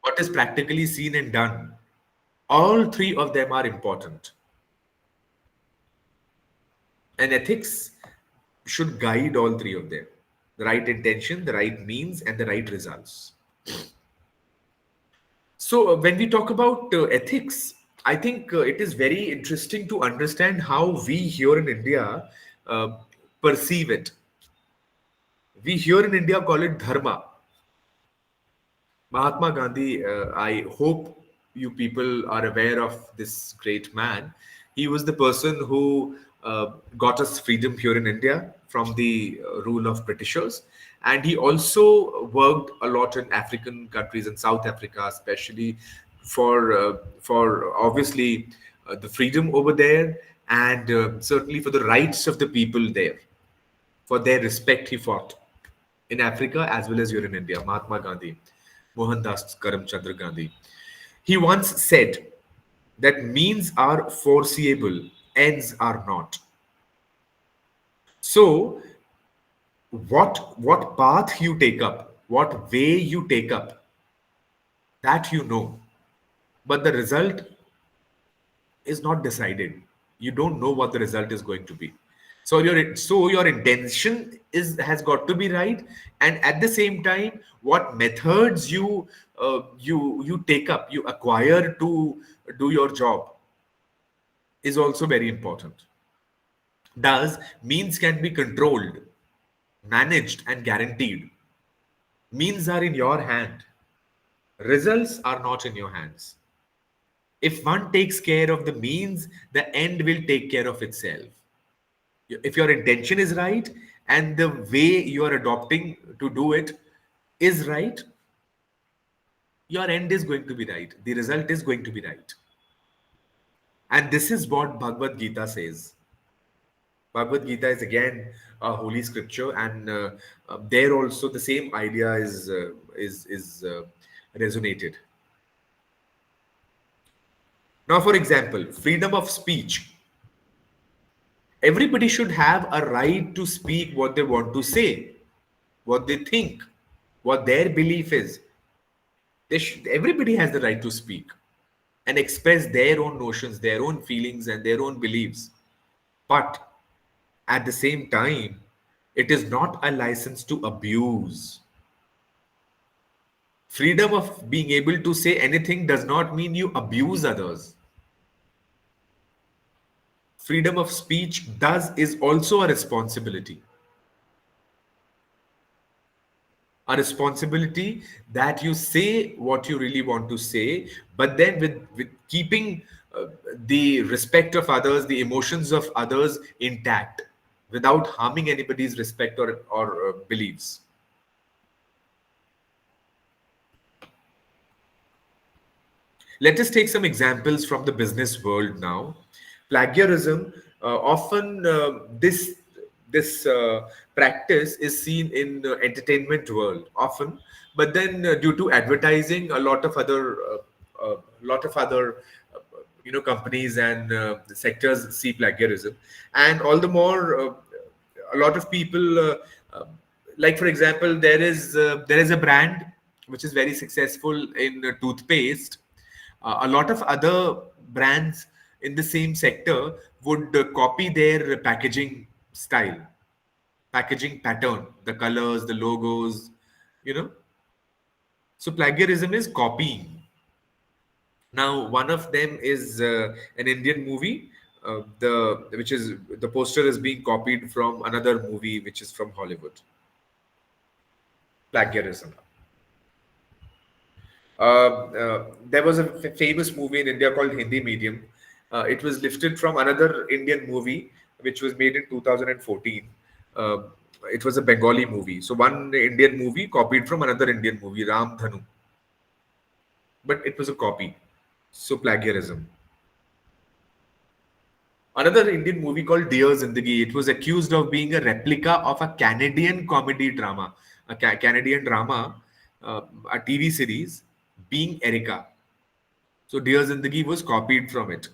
What is practically seen and done? All three of them are important. And ethics should guide all three of them. The right intention, the right means, and the right results. So when we talk about ethics, I think it is very interesting to understand how we here in India uh, perceive it. We here in India call it dharma. Mahatma Gandhi, I hope you people are aware of this great man. He was the person who got us freedom here in India from the rule of Britishers. And he also worked a lot in African countries, in South Africa, especially for obviously the freedom over there, and certainly for the rights of the people there, for their respect. He fought in Africa as well as here in India. Mahatma Gandhi, Mohandas Karamchandra Gandhi. He once said that means are foreseeable, ends are not. So, what path you take up, what way you take up, that you know, but the result is not decided. You don't know what the result is going to be. So your intention has got to be right, and at the same time, what methods you take up, you acquire to do your job is also very important. Thus, means can be controlled, managed, and guaranteed. Means are in your hand. Results are not in your hands. If one takes care of the means, the end will take care of itself. If your intention is right and the way you are adopting to do it is right, your end is going to be right. The result is going to be right. And this is what Bhagavad Gita says. Bhagavad Gita is again a holy scripture, and there also the same idea is resonated. Now, for example, freedom of speech. Everybody should have a right to speak what they want to say, what they think, what their belief is. Everybody has the right to speak and express their own notions, their own feelings, and their own beliefs. But at the same time, it is not a license to abuse. Freedom of being able to say anything does not mean you abuse others. Freedom of speech is also a responsibility. A responsibility that you say what you really want to say, but then with keeping the respect of others, the emotions of others intact, without harming anybody's respect or beliefs. Let us take some examples from the business world now. Plagiarism, often this practice is seen in entertainment world often, but then due to advertising, a lot of other companies and sectors see plagiarism, and all the more a lot of people like, for example, there is a brand which is very successful in toothpaste. A lot of other brands in the same sector would copy their packaging style, packaging pattern, the colors, the logos, you know. So plagiarism is copying. Now, one of them is an Indian movie. The poster is being copied from another movie which is from Hollywood. Plagiarism. There was a famous movie in India called Hindi Medium. It was lifted from another Indian movie which was made in 2014. Uh, it was a Bengali movie. So one Indian movie copied from another Indian movie, Ram Dhanu, but it was a copy. So plagiarism. Another Indian movie called Dear Zindagi. It was accused of being a replica of a Canadian comedy drama, a Canadian drama, a TV series, being Erica. So Dear Zindagi was copied from it.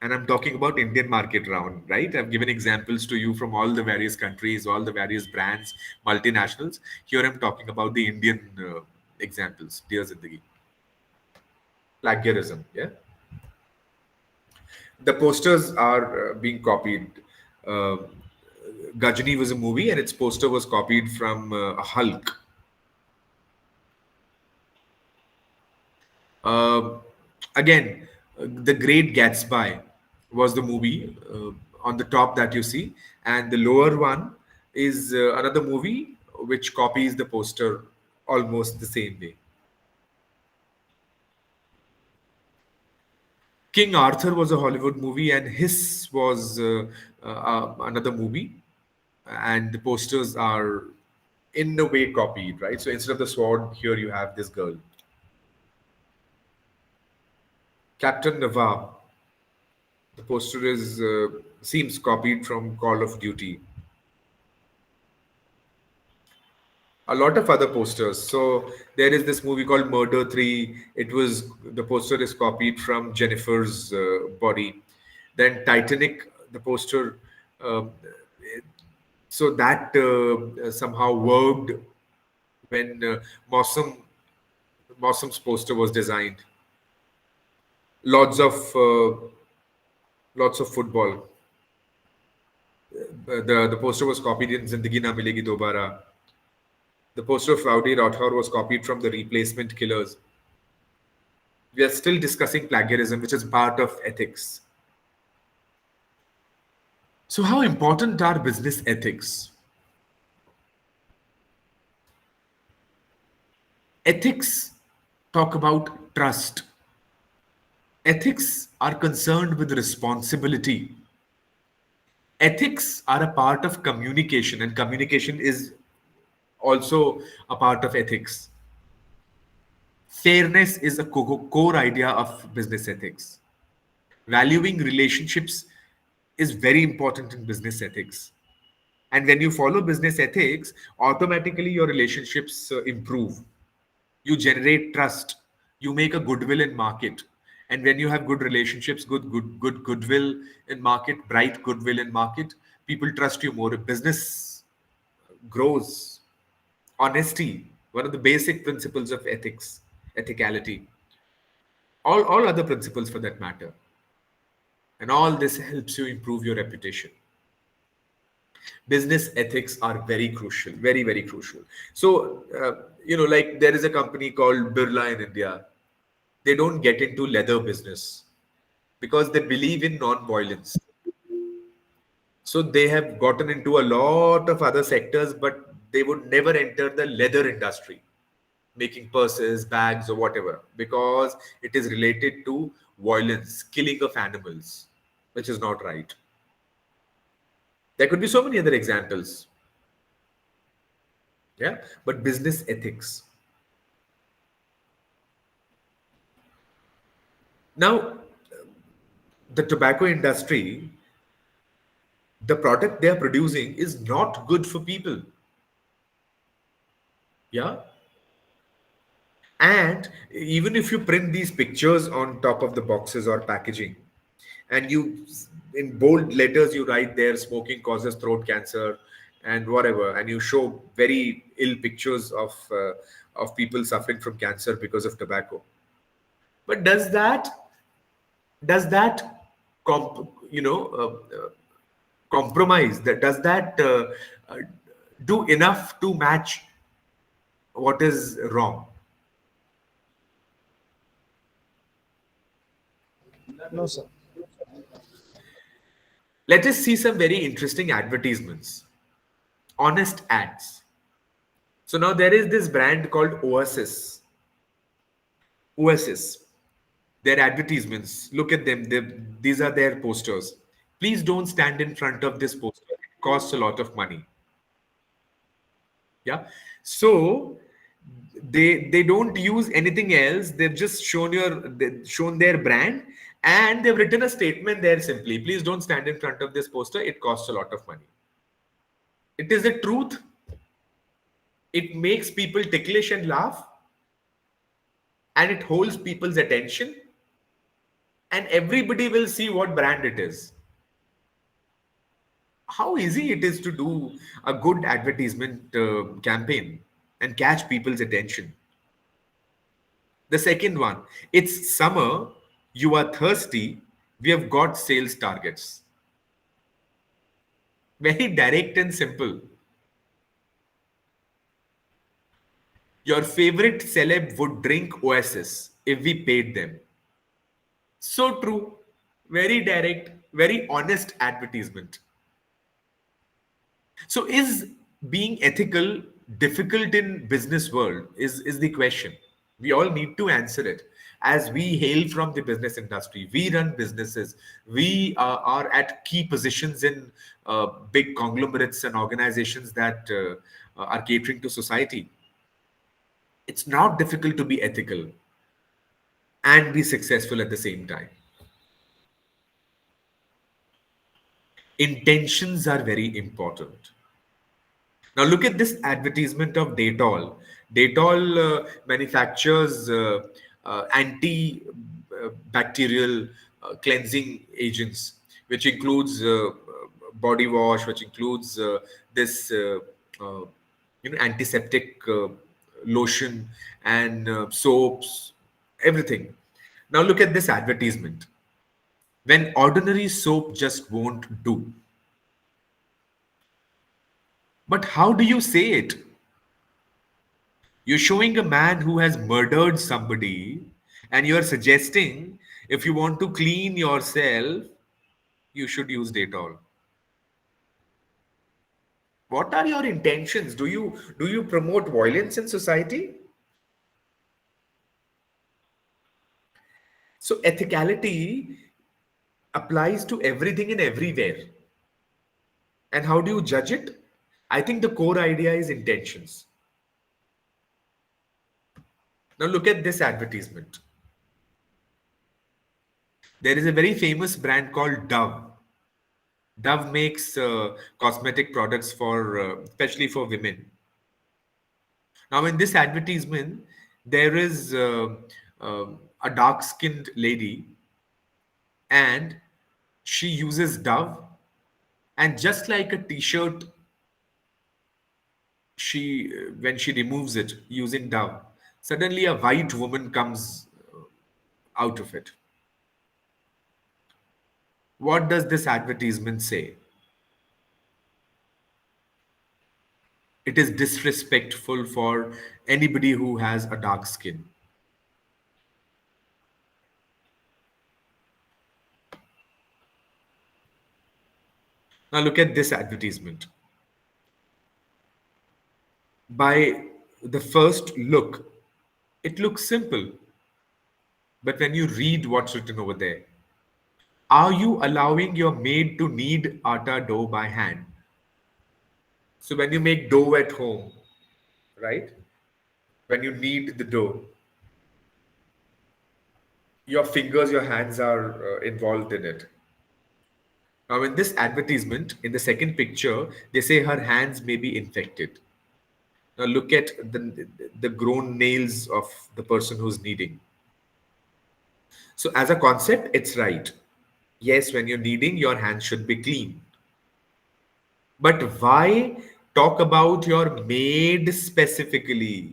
And I'm talking about Indian market round, right? I've given examples to you from all the various countries, all the various brands, multinationals. Here I'm talking about the Indian examples. Dear Zindagi. Plagiarism, yeah? The posters are being copied. Uh, Gajani was a movie, and its poster was copied from a Hulk. Uh, Again, The Great Gatsby was the movie on the top that you see, and the lower one is another movie which copies the poster almost the same way. King Arthur was a Hollywood movie, and Hiss was another movie, and the posters are in a way copied, right? So instead of the sword, here you have this girl. Captain Nawab. The poster is seems copied from Call of Duty. A lot of other posters. So there is this movie called Murder 3. The poster is copied from Jennifer's body. Then Titanic, the poster, uh, so that somehow worked when Mawsum's poster was designed. Lots of football. The poster was copied in Zindagi Na Milegi Dobara. The poster of Rowdy Rathore was copied from The Replacement Killers. We are still discussing plagiarism, which is part of ethics. So, how important are business ethics? Ethics talk about trust. Ethics are concerned with responsibility. Ethics are a part of communication, and communication is also a part of ethics. Fairness is a core idea of business ethics. Valuing relationships is very important in business ethics. And when you follow business ethics, automatically your relationships improve. You generate trust. You make a goodwill in market. And when you have good relationships, good goodwill in market, bright goodwill in market, people trust you more. If business grows, honesty one of the basic principles of ethics, ethicality, all other principles for that matter. And all this helps you improve your reputation. Business ethics are very crucial, very, very crucial. So, like there is a company called Birla in India. They don't get into leather business because they believe in non-violence. So they have gotten into a lot of other sectors, but they would never enter the leather industry, making purses, bags, or whatever, because it is related to violence, killing of animals, which is not right. There could be so many other examples. Yeah, but business ethics. Now, the tobacco industry, the product they are producing is not good for people. Yeah. And even if you print these pictures on top of the boxes or packaging, and you, in bold letters, you write there smoking causes throat cancer and whatever, and you show very ill pictures of people suffering from cancer because of tobacco. But does that compromise that, does that uh, do enough to match what is wrong? No, sir. Let us see some very interesting advertisements, honest ads. So now there is this brand called Oasis. Their advertisements, look at them. These are their posters. Please don't stand in front of this poster. It costs a lot of money. Yeah. So they don't use anything else. They've just shown their brand, and they've written a statement there simply. Please don't stand in front of this poster. It costs a lot of money. It is the truth. It makes people ticklish and laugh, and it holds people's attention, and everybody will see what brand it is. How easy it is to do a good advertisement campaign and catch people's attention. The second one, it's summer, you are thirsty, we have got sales targets. Very direct and simple. Your favorite celeb would drink Oasis if we paid them. So true. Very direct, very honest advertisement. So is being ethical difficult in business world is the question. We all need to answer it. As we hail from the business industry, we run businesses, we are at key positions in big conglomerates and organizations that are catering to society. It's not difficult to be ethical and be successful at the same time. Intentions are very important. Now look at this advertisement of Dettol. Dettol manufactures anti-bacterial cleansing agents, which includes body wash, which includes this antiseptic lotion and soaps, everything. Now look at this advertisement. When ordinary soap just won't do. But how do you say it? You're showing a man who has murdered somebody, and you're suggesting if you want to clean yourself, you should use Dettol. What are your intentions? Do you promote violence in society? So ethicality applies to everything and everywhere. And how do you judge it? I think the core idea is intentions. Now look at this advertisement. There is a very famous brand called Dove. Dove makes cosmetic products for, especially for women. Now, in this advertisement, there is uh, a dark-skinned lady, and she uses Dove, and just like a T-shirt when she removes it using Dove, suddenly a white woman comes out of it. What does this advertisement say? It is disrespectful for anybody who has a dark skin. Now look at this advertisement. By the first look, it looks simple. But when you read what's written over there, are you allowing your maid to knead atta dough by hand? So when you make dough at home, right? When you knead the dough, your fingers, your hands are involved in it. Now, in this advertisement, in the second picture, they say her hands may be infected. Now, look at the grown nails of the person who's kneading. So, as a concept, it's right. Yes, when you're kneading, your hands should be clean. But why talk about your maid specifically?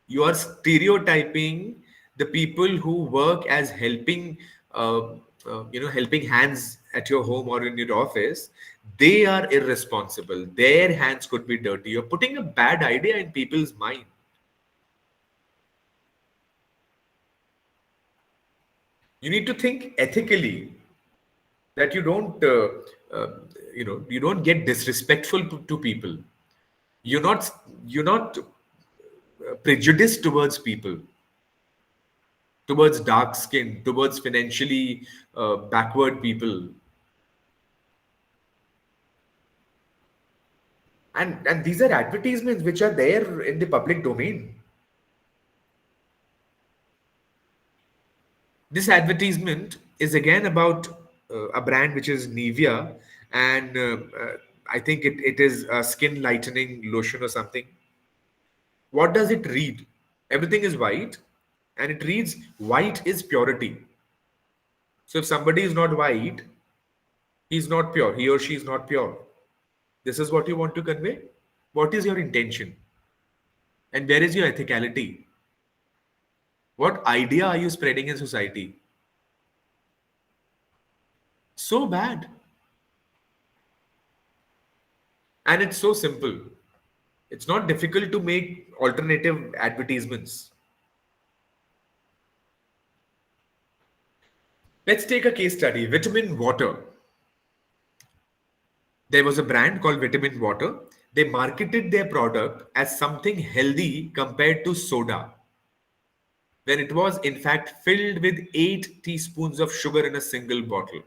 You are stereotyping the people who work as helping helping hands at your home or in your office. They are irresponsible, their hands could be dirty. You're putting a bad idea in people's mind. You need to think ethically, that you don't you don't get disrespectful to people. You're not prejudiced towards people, towards dark skin, towards financially backward people. And these are advertisements which are there in the public domain. This advertisement is again about a brand which is Nivea, and I think it is a skin lightening lotion or something. What does it read? Everything is white, and it reads white is purity. So if somebody is not white, he's not pure. He or she is not pure. This is what you want to convey? What is your intention? And where is your ethicality? What idea are you spreading in society? So bad. And it's so simple. It's not difficult to make alternative advertisements. Let's take a case study. Vitamin water. There was a brand called Vitamin Water. They marketed their product as something healthy compared to soda, when it was in fact filled with 8 teaspoons of sugar in a single bottle.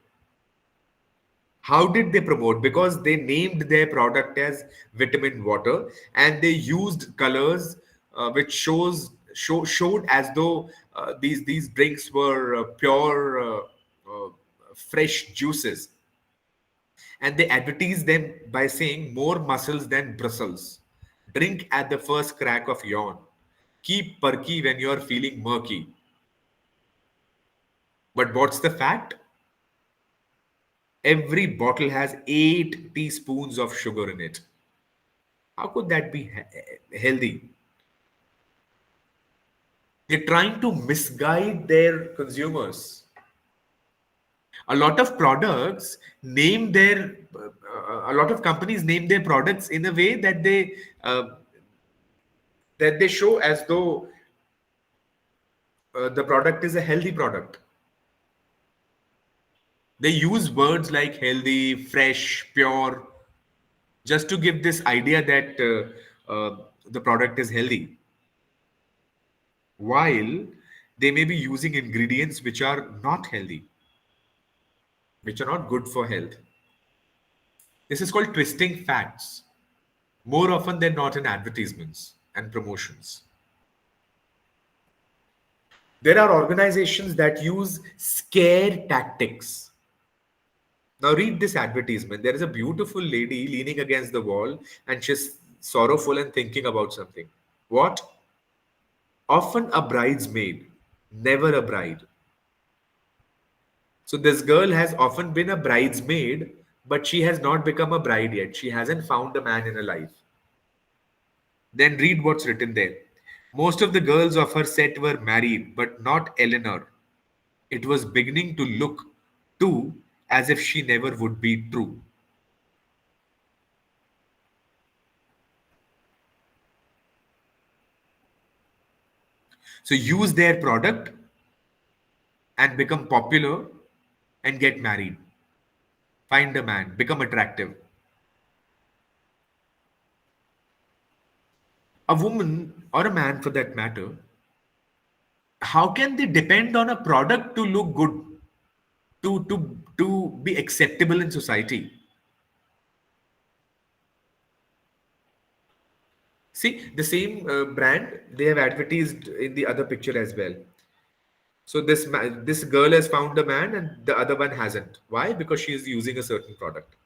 How did they promote? Because they named their product as Vitamin Water, and they used colors which showed as though these drinks were pure fresh juices. And they advertise them by saying more muscles than Brussels. Drink at the first crack of yawn. Keep perky when you're feeling murky. But what's the fact? Every bottle has 8 teaspoons of sugar in it. How could that be healthy? They're trying to misguide their consumers. A lot of products name their, a lot of companies name their products in a way that they show as though the product is a healthy product. They use words like healthy, fresh, pure, just to give this idea that the product is healthy, while they may be using ingredients which are not healthy, which are not good for health. This is called twisting facts, more often than not in advertisements and promotions. There are organizations that use scare tactics. Now read this advertisement. There is a beautiful lady leaning against the wall, and she's sorrowful and thinking about something. What? Often a bridesmaid, never a bride. So this girl has often been a bridesmaid, but she has not become a bride yet. She hasn't found a man in her life. Then read what's written there. Most of the girls of her set were married, but not Eleanor. It was beginning to look, too, as if she never would be true. So use their product and become popular and get married. Find a man, become attractive. A woman or a man for that matter, how can they depend on a product to look good, to be acceptable in society? See, the same brand, they have advertised in the other picture as well. So this girl has found a man and the other one hasn't. Why? Because she is using a certain product.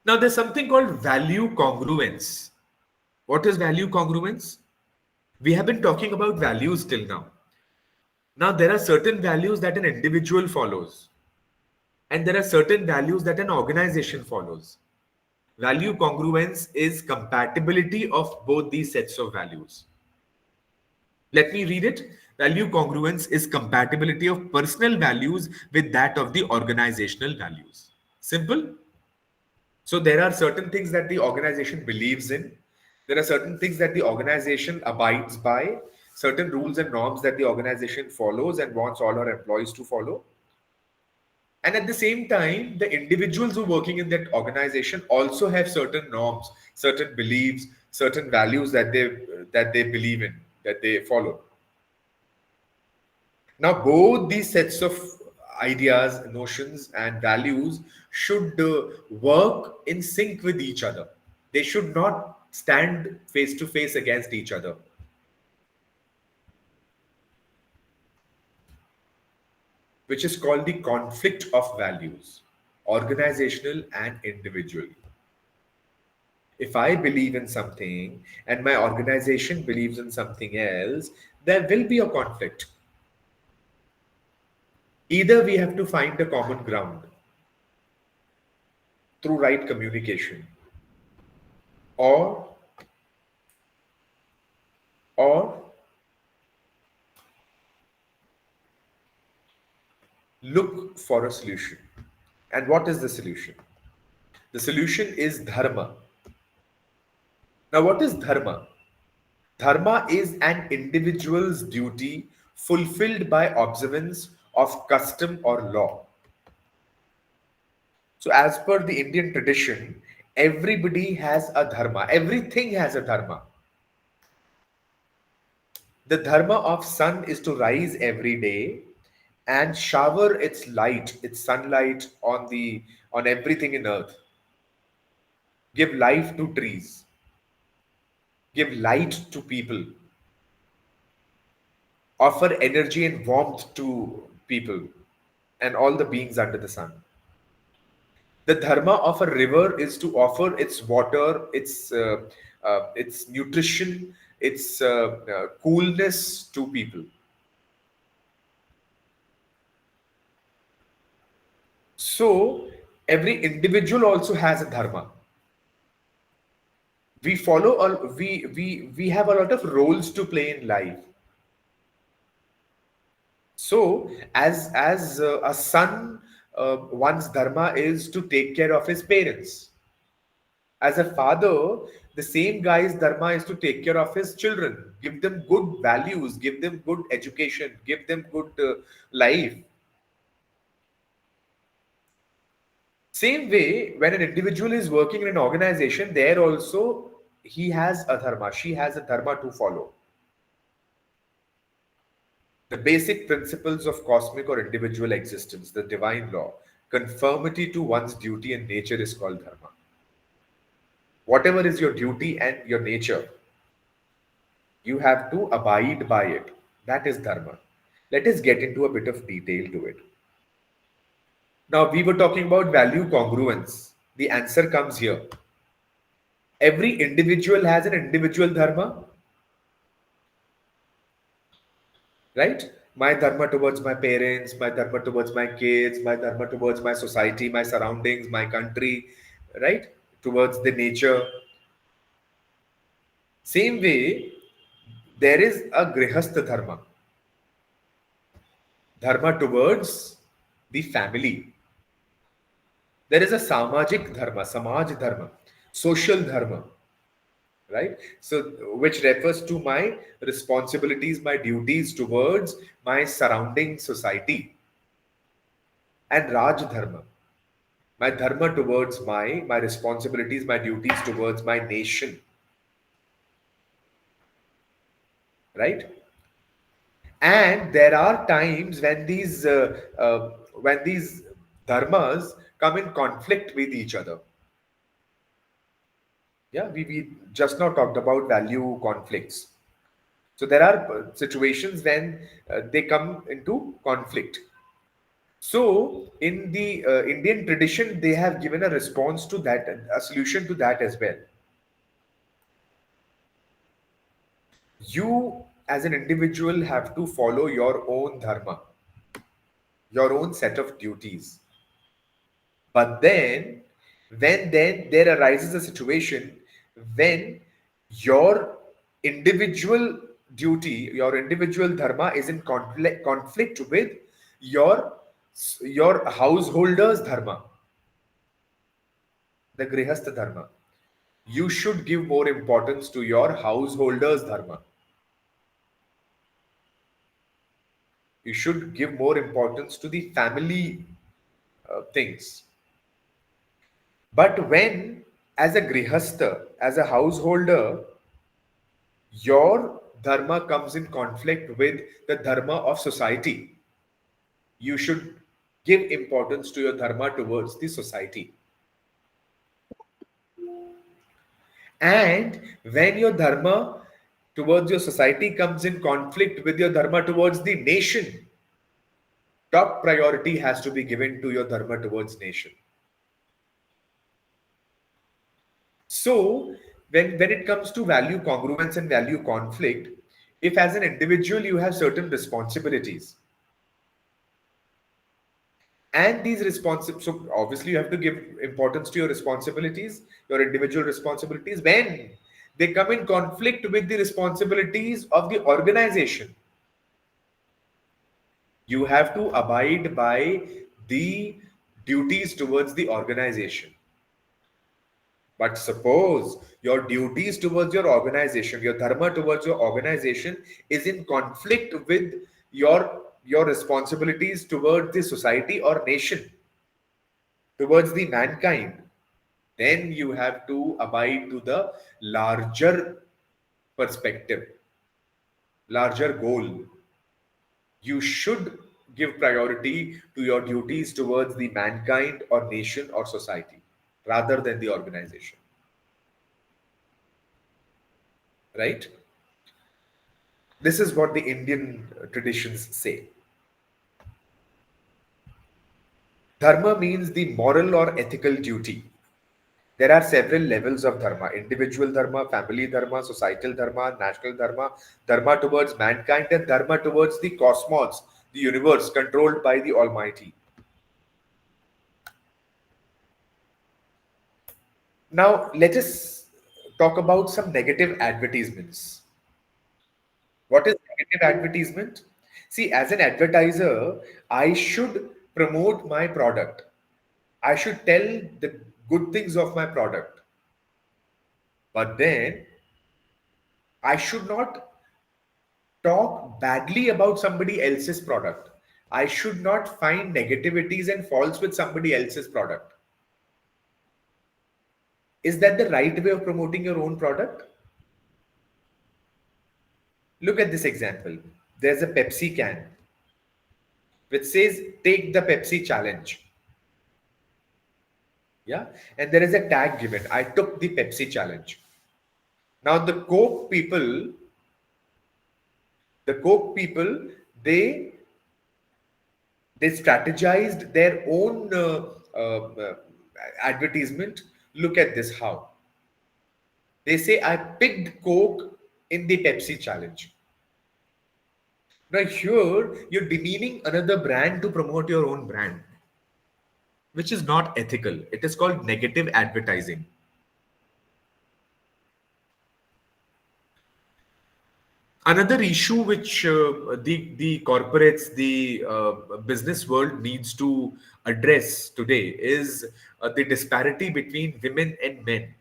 Now there's something called value congruence. What is value congruence? We have been talking about values till now. Now there are certain values that an individual follows, and there are certain values that an organization follows. Value congruence is compatibility of both these sets of values. Let me read it. Value congruence is compatibility of personal values with that of the organizational values. Simple. So there are certain things that the organization believes in. There are certain things that the organization abides by, certain rules and norms that the organization follows and wants all our employees to follow. And at the same time, the individuals who are working in that organization also have certain norms, certain beliefs, certain values that they believe in, that they follow. Now, both these sets of ideas, notions, and values should work in sync with each other. They should not stand face to face against each other. Which is called the conflict of values, organizational and individual. If I believe in something and my organization believes in something else, there will be a conflict. Either we have to find a common ground through right communication, or look for a solution. And what is the solution? The solution is dharma. Now, what is dharma? Dharma is an individual's duty fulfilled by observance of custom or law. So, as per the Indian tradition, everybody has a dharma. Everything has a dharma. The dharma of sun is to rise every day and shower its light, its sunlight on everything in earth. Give life to trees. Give light to people. Offer energy and warmth to people and all the beings under the sun. The dharma of a river is to offer its water, its nutrition, its coolness to people. So every individual also has a dharma. We follow we have a lot of roles to play in life. So as a son, one's dharma is to take care of his parents. As a father, the same guy's dharma is to take care of his children, give them good values, give them good education, give them good life. Same way, when an individual is working in an organization, there also he has a dharma, she has a dharma to follow. The basic principles of cosmic or individual existence, the divine law, conformity to one's duty and nature is called dharma. Whatever is your duty and your nature, you have to abide by it. That is dharma. Let us get into a bit of detail to it. Now, we were talking about value congruence. The answer comes here. Every individual has an individual dharma. right? My dharma towards my parents, my dharma towards my kids, my dharma towards my society, my surroundings, my country, right? Towards the nature. Same way, there is a grihastha dharma, dharma towards the family. There is a samajik dharma, samaj dharma, social dharma, right? So, which refers to my responsibilities, my duties towards my surrounding society, and Raj dharma, my dharma towards my responsibilities, my duties towards my nation, right? And there are times when these dharmas come in conflict with each other. Yeah, we just now talked about value conflicts. So there are situations when they come into conflict. So in the Indian tradition, they have given a response to that, a solution to that as well. You, as an individual, have to follow your own dharma, your own set of duties. But then there arises a situation when your individual duty, your individual dharma is in conflict with your your householder's dharma, the grihastha dharma. You should give more importance to your householder's dharma. You should give more importance to the family things. But when, as a grihastha, as a householder, your dharma comes in conflict with the dharma of society, you should give importance to your dharma towards the society. And when your dharma towards your society comes in conflict with your dharma towards the nation, top priority has to be given to your dharma towards nation. So, when it comes to value congruence and value conflict, if as an individual you have certain responsibilities, and these responsibilities, so obviously you have to give importance to your responsibilities, your individual responsibilities, when they come in conflict with the responsibilities of the organization, you have to abide by the duties towards the organization. But suppose your duties towards your organization, your dharma towards your organization is in conflict with your responsibilities towards the society or nation, towards the mankind, then you have to abide to the larger perspective, larger goal. You should give priority to your duties towards the mankind or nation or society rather than the organization. Right? This is what the Indian traditions say. Dharma means the moral or ethical duty. There are several levels of dharma: individual dharma, family dharma, societal dharma, national dharma, dharma towards mankind, and dharma towards the cosmos, the universe controlled by the Almighty. Now, let us talk about some negative advertisements. What is negative advertisement? See, as an advertiser, I should promote my product. I should tell the good things of my product. But then I should not talk badly about somebody else's product. I should not find negativities and faults with somebody else's product. Is that the right way of promoting your own product? Look at this example. There's a Pepsi can which says, "Take the Pepsi challenge." Yeah. And there is a tag given, "I took the Pepsi challenge." Now, the Coke people, they strategized their own advertisement. Look at this how. They say, "I picked Coke in the Pepsi challenge." Now here, you're demeaning another brand to promote your own brand, which is not ethical. It is called negative advertising. Another issue which the corporates, the business world needs to address today is the disparity between women and men.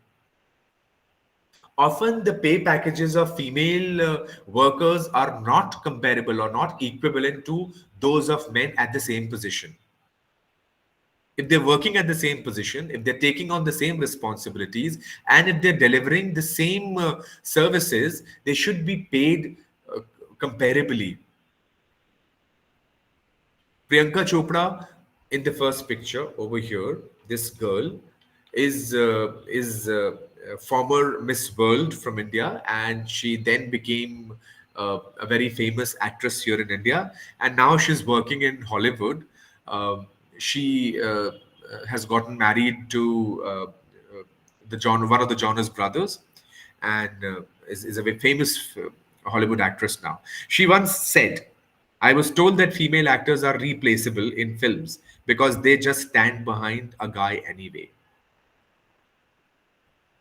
Often, the pay packages of female workers are not comparable or not equivalent to those of men at the same position. If they're working at the same position, if they're taking on the same responsibilities, and if they're delivering the same services, they should be paid comparably. Priyanka Chopra in the first picture over here, this girl is a former Miss World from India, and she then became a very famous actress here in India, and now she's working in Hollywood. She has gotten married to one of the Jonas brothers, and is a very famous Hollywood actress now. She once said, "I was told that female actors are replaceable in films because they just stand behind a guy anyway."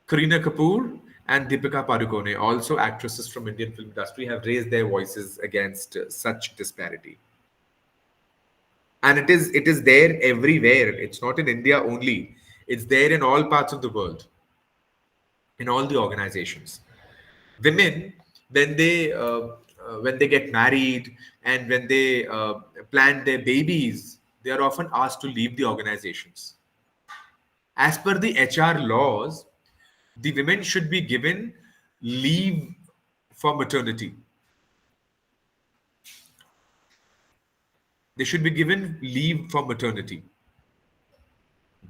Kareena Kapoor and Deepika Padukone, also actresses from Indian film industry, have raised their voices against such disparity. And it is there everywhere. It's not in India only. It's there in all parts of the world, in all the organizations. Women, when they get married and when they plan their babies, they are often asked to leave the organizations. As per the HR laws, the women should be given leave for maternity. They should be given leave for maternity.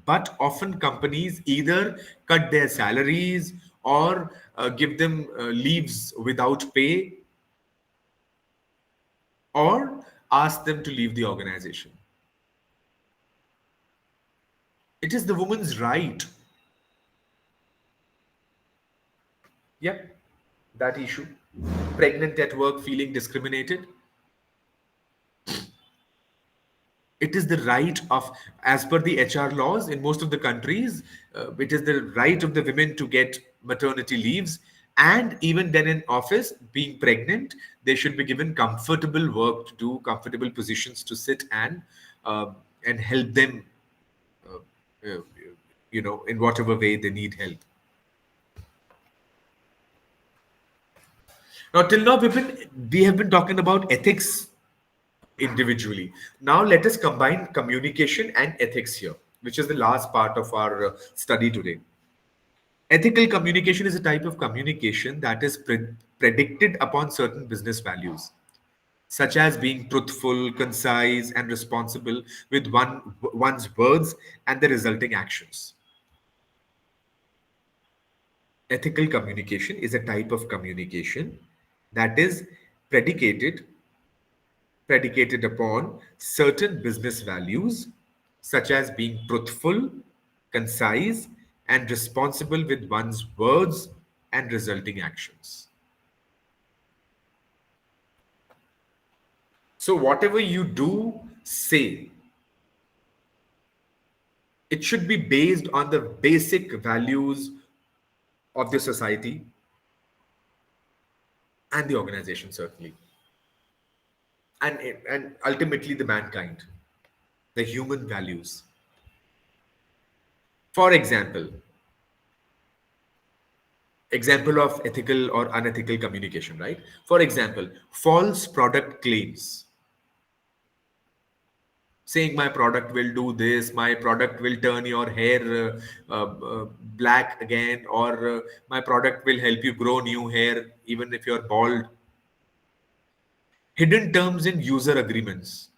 But often companies either cut their salaries or give them leaves without pay or ask them to leave the organization. It is the woman's right. Yep, that issue. Pregnant at work feeling discriminated. It is the right of, as per the HR laws in most of the countries, it is the right of the women to get maternity leaves. And even then in office, being pregnant, they should be given comfortable work to do, comfortable positions to sit uh, and help them, uh, uh, in whatever way they need help. Now, till now, we have been talking about ethics individually. Now, let us combine communication and ethics here, which is the last part of our study today. Ethical communication is a type of communication that is predicted upon certain business values, such as being truthful, concise, and responsible with one's words and the resulting actions. Ethical communication is a type of communication that is predicated predicated upon certain business values, such as being truthful, concise, and responsible with one's words and resulting actions. So, whatever you do, say, it should be based on the basic values of the society and the organization, certainly, and ultimately the mankind, the human values. For example of ethical or unethical communication, right? For example, false product claims, saying my product will do this, my product will turn your hair black again, or my product will help you grow new hair even if you're bald. Hidden terms in user agreements.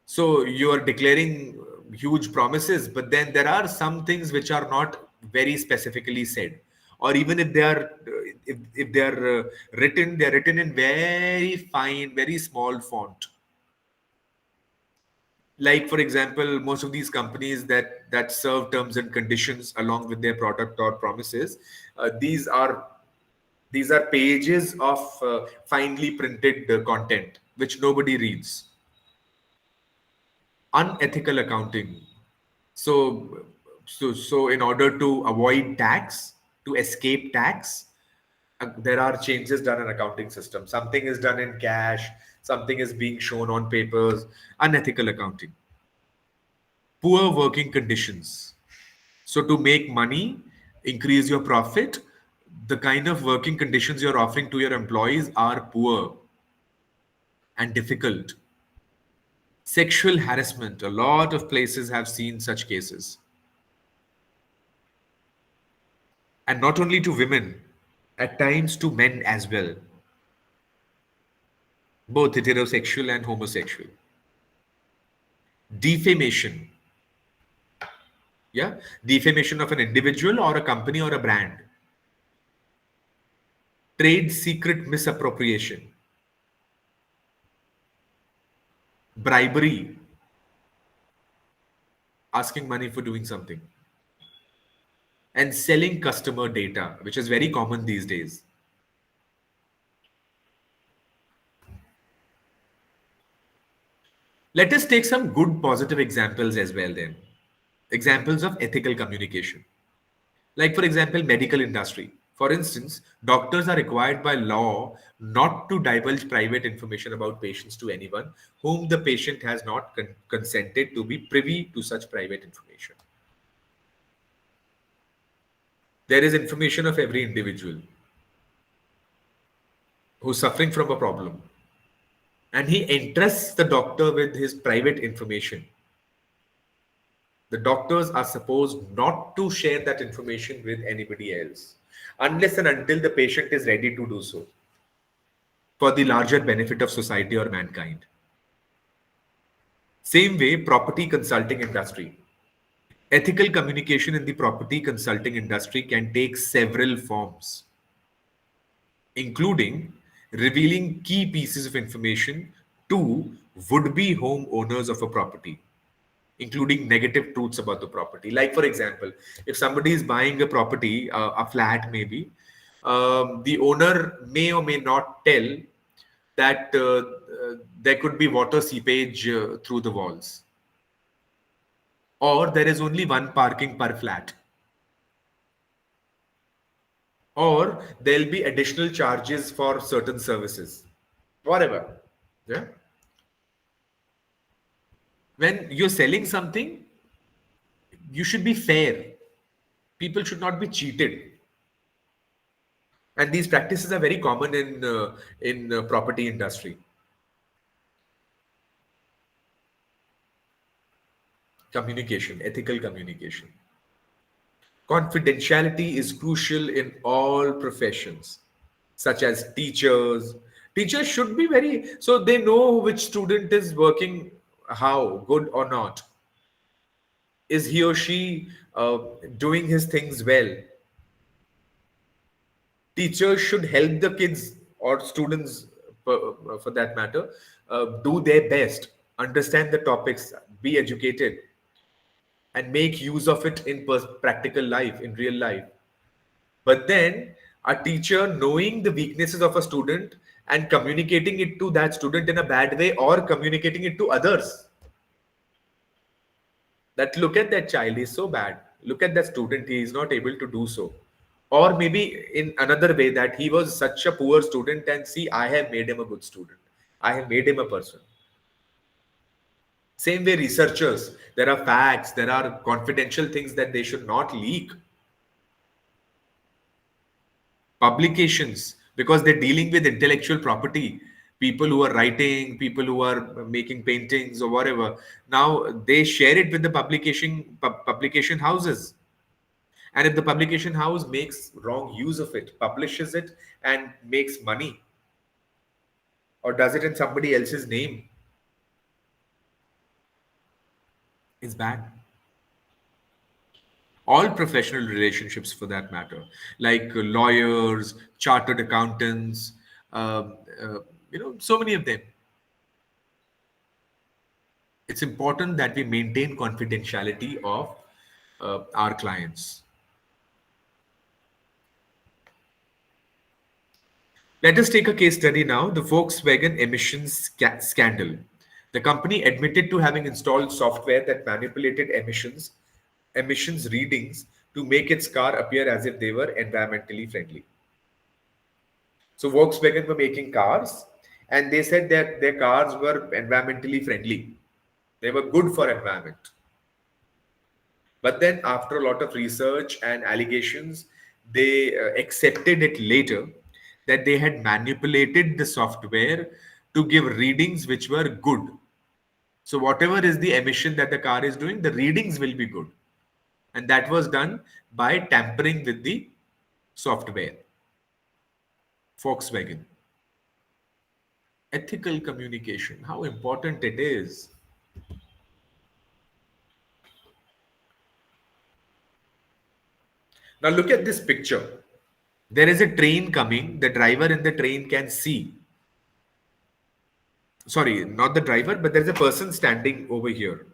So you are declaring huge promises, but then there are some things which are not very specifically said, or even if they are, if they are written, they are written in very fine, very small font. Like for example, most of these companies that serve terms and conditions along with their product or promises, these are These are pages of finely printed content which nobody reads. Unethical accounting. So in order to avoid tax, to escape tax, there are changes done in accounting system. Something is done in cash, something is being shown on papers. Unethical accounting. Poor working conditions. So to make money, increase your profit, the kind of working conditions you're offering to your employees are poor and difficult. Sexual harassment. A lot of places have seen such cases. And not only to women, at times to men as well, both heterosexual and homosexual. Defamation. Yeah, defamation of an individual or a company or a brand. Trade secret misappropriation. Bribery. Asking money for doing something. And selling customer data, which is very common these days. Let us take some good positive examples as well then. Examples of ethical communication. Like for example, medical industry. For instance, doctors are required by law not to divulge private information about patients to anyone whom the patient has not consented to be privy to such private information. There is information of every individual who's suffering from a problem, and he entrusts the doctor with his private information. The doctors are supposed not to share that information with anybody else unless and until the patient is ready to do so for the larger benefit of society or mankind. Same way, property consulting industry. Ethical communication in the property consulting industry can take several forms, including revealing key pieces of information to would-be homeowners of a property, including negative truths about the property. Like, for example, if somebody is buying a property, a flat maybe, the owner may or may not tell that there could be water seepage through the walls, or there is only one parking per flat, or there'll be additional charges for certain services, whatever. Yeah. When you're selling something, you should be fair. People should not be cheated. And these practices are very common in property industry. Communication, ethical communication. Confidentiality is crucial in all professions, such as teachers. Teachers should be so they know which student is working how, good or not. Is he or she doing his things well? Teachers should help the kids or students, for that matter, do their best, understand the topics, be educated, and make use of it in practical life, in real life. But then a teacher knowing the weaknesses of a student and communicating it to that student in a bad way, or communicating it to others, that look at that child, he's so bad, look at that student, he is not able to do so. Or maybe in another way, that he was such a poor student and see, I have made him a good student, I have made him a person. Same way, researchers, there are facts, there are confidential things that they should not leak. Publications, because they're dealing with intellectual property, people who are writing, people who are making paintings or whatever. Now they share it with the publication houses. And if the publication house makes wrong use of it, publishes it and makes money, or does it in somebody else's name, it's bad. All professional relationships for that matter, like lawyers, chartered accountants, so many of them. It's important that we maintain confidentiality of our clients. Let us take a case study now, the Volkswagen emissions scandal. The company admitted to having installed software that manipulated emissions readings to make its car appear as if they were environmentally friendly. So Volkswagen were making cars and they said that their cars were environmentally friendly. They were good for environment. But then after a lot of research and allegations, they accepted it later that they had manipulated the software to give readings which were good. So whatever is the emission that the car is doing, the readings will be good. And that was done by tampering with the software. Volkswagen. Ethical communication, how important it is. Now look at this picture. There is a train coming. The driver in the train can see. Sorry, not the driver, but there's a person standing over here.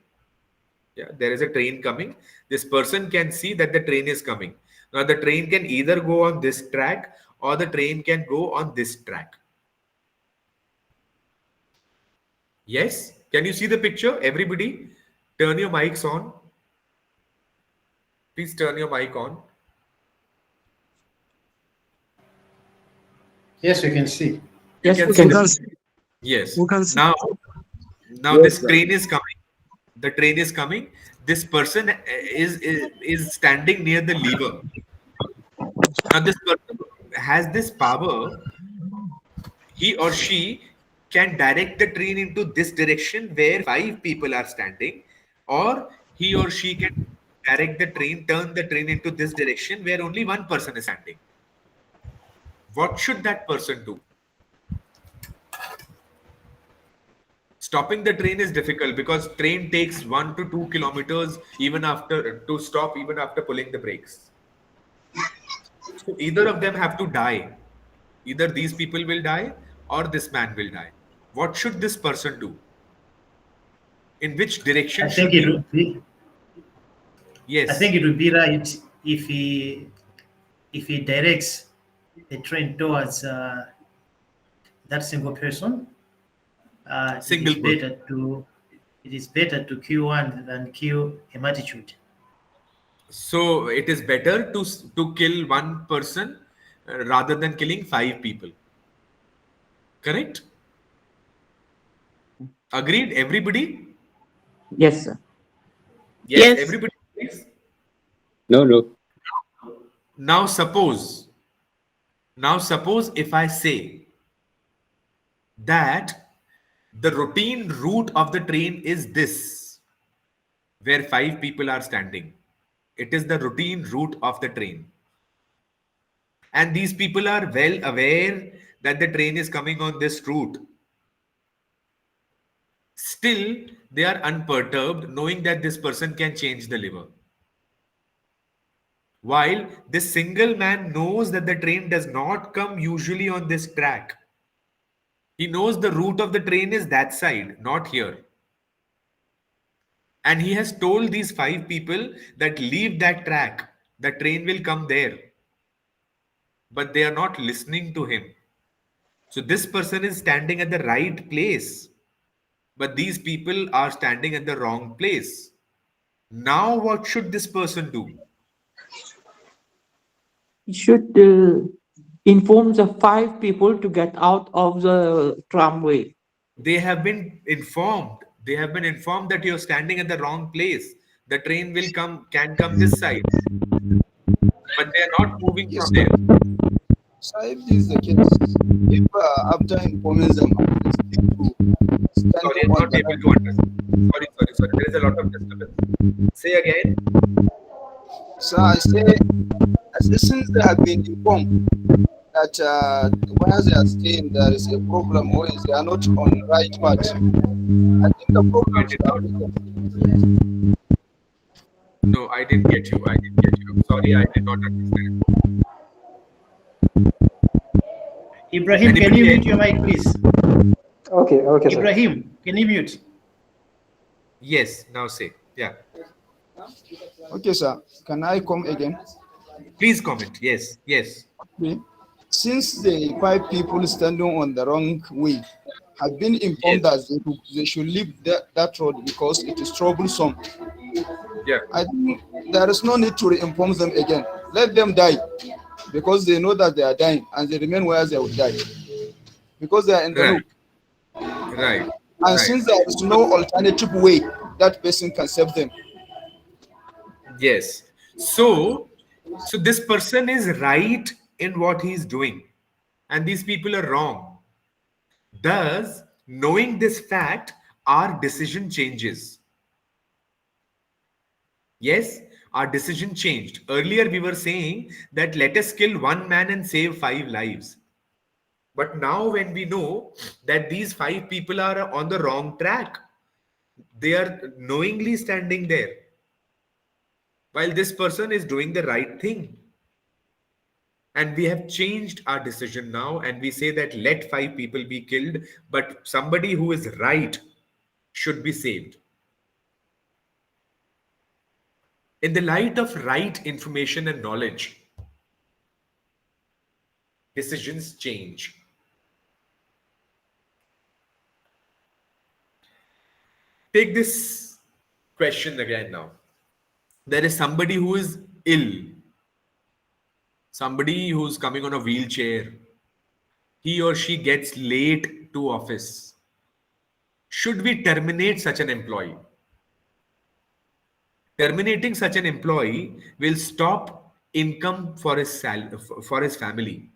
Yeah, there is a train coming. This person can see that the train is coming. Now the train can either go on this track or the train can go on this track. Yes? Can you see the picture? Everybody, turn your mics on. Please turn your mic on. Yes, we can see. Yes, can we see can the- see. Yes. We can see. Now Yes, this sir. train is coming. The train is coming. This person is standing near the lever. Now this person has this power. He or she can direct the train into this direction where 5 people are standing, or he or she can direct the train, turn the train into this direction where only one person is standing. What should that person do? Stopping the train is difficult because train takes 1 to 2 kilometers even after to stop, even after pulling the brakes. So either of them have to die. Either these people will die or this man will die. What should this person do? In which direction I should think it he? would be. Yes. I think it would be right if he directs the train towards that single person. Single It is better to kill one than kill a multitude. So it is better to kill one person rather than killing 5 people. Correct? Agreed, everybody? Yes, sir. Yes, Yes. everybody agrees? No. Now suppose if I say that the routine route of the train is this, where 5 people are standing. It is the routine route of the train. And these people are well aware that the train is coming on this route. Still, they are unperturbed, knowing that this person can change the lever. While this single man knows that the train does not come usually on this track. He knows the route of the train is that side, not here. And he has told these 5 people that leave that track. The train will come there. But they are not listening to him. So this person is standing at the right place. But these people are standing at the wrong place. Now what should this person do? You should inform the 5 people to get out of the tramway. They have been informed. They have been informed that you're standing at the wrong place. The train can come this side. But they are not moving Yes, from there. So if this is the case, if after informing them, they stick to stand Sorry, I'm on not the able to understand. Sorry. There is a lot of disturbance. Say again. So I say, since they have been informed that where they are staying there is a problem or is they are not on the right path, I think the problem should have been. No, I didn't get you. I'm sorry, I did not understand. Ibrahim, can you Anybody mute your mic, please? Okay, sir. Ibrahim, can you mute? Yes, now say. Yeah. Okay, sir. Can I come again? Please comment. Yes. Okay. since the 5 people standing on the wrong way have been informed Yes. that they should leave that road because it is troublesome, Yeah. I think there is no need to inform them again. Let them die because they know that they are dying and they remain where they will die because they are in the Right. loop. Right. And Right. since there is no alternative way that person can save them. Yes. So this person is right in what he's doing, and these people are wrong. Thus, knowing this fact, our decision changes. Yes, our decision changed. Earlier, we were saying that let us kill one man and save 5 lives. But now, when we know that these 5 people are on the wrong track, they are knowingly standing there, while this person is doing the right thing. And we have changed our decision now, and we say that let 5 people be killed, but somebody who is right should be saved. In the light of right information and knowledge, decisions change. Take this question again now. There is somebody who is ill, somebody who's coming on a wheelchair. He or she gets late to office. Should we terminate such an employee? Terminating such an employee will stop income for for his family.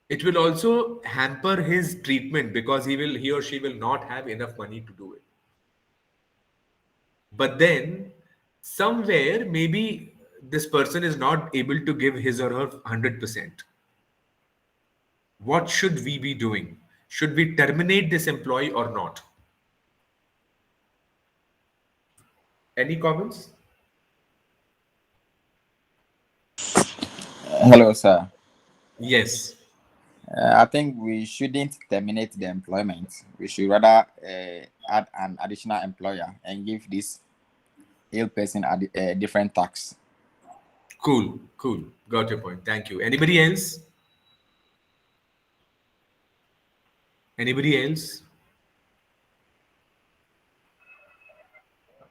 It will also hamper his treatment because he or she will not have enough money to do it. But then somewhere maybe this person is not able to give his or her 100%. What should we be doing? Should we terminate this employee or not? Any comments? Hello, sir. Yes. I think we shouldn't terminate the employment. We should rather add an additional employer and give this ill person a different tax. Cool. Got your point. Thank you. Anybody else? Anybody else?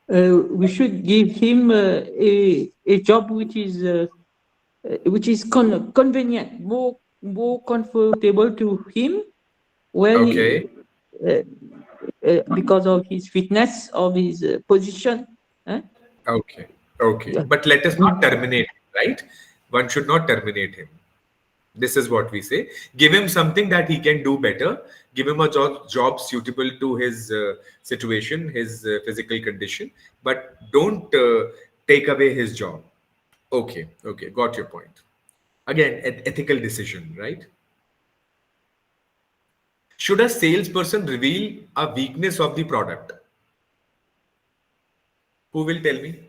We should give him a job which is convenient, more comfortable to him, where Okay. because of his fitness, of his position. Okay. Yeah. But let us not terminate him, right? One should not terminate him. This is what we say. Give him something that he can do better. Give him a job suitable to his situation, his physical condition. But don't take away his job. Okay. Got your point. Again, ethical decision, right? Should a salesperson reveal a weakness of the product? Who will tell me?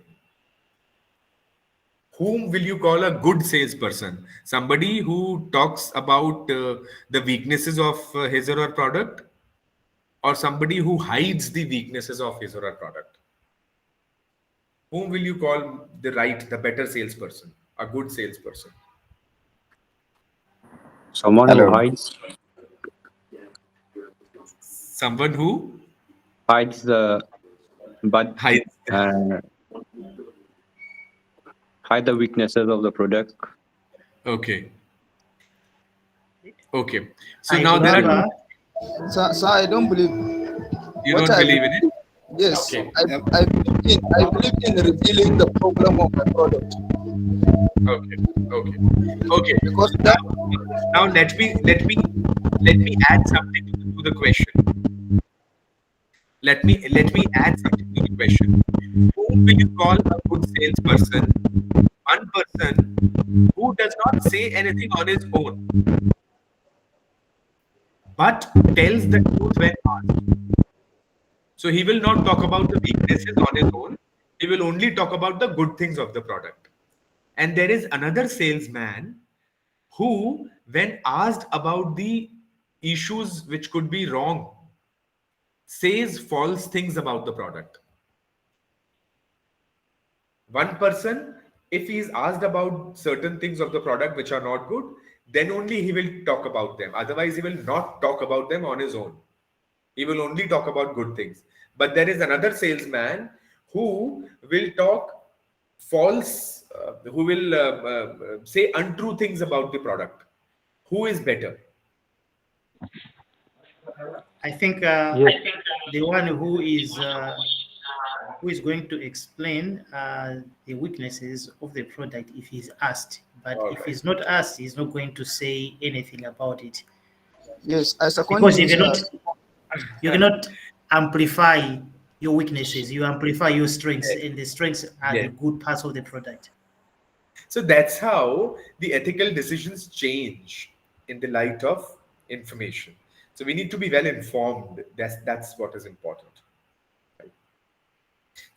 Whom will you call a good salesperson? Somebody who talks about the weaknesses of his or her product, or somebody who hides the weaknesses of his or her product? Whom will you call the better salesperson, a good salesperson? Someone who Hello. Someone who hides the but hides. hide the weaknesses of the product. Okay. So I now do there have are a, So I don't believe. you What don't I believe in it? Yes, Okay. I believe in revealing the problem of my product Okay. because that Now let me add something to the question. Let me add something to the question. Whom will you call a good salesperson? One person who does not say anything on his own, but tells the truth when asked. So he will not talk about the weaknesses on his own. He will only talk about the good things of the product. And there is another salesman who, when asked about the issues which could be wrong, says false things about the product. One person If he is asked about certain things of the product which are not good, then only he will talk about them. Otherwise, he will not talk about them on his own. He will only talk about good things. But there is another salesman who will talk false, who will say untrue things about the product. Who is better? I think the one who is going to explain the weaknesses of the product if he's asked. But All if right. he's not asked, he's not going to say anything about it. Yes, I second Because you, you cannot amplify your weaknesses. You amplify your strengths, and the strengths are the Yes. good parts of the product. So that's how the ethical decisions change in the light of information. So we need to be well informed. That's what is important. Right?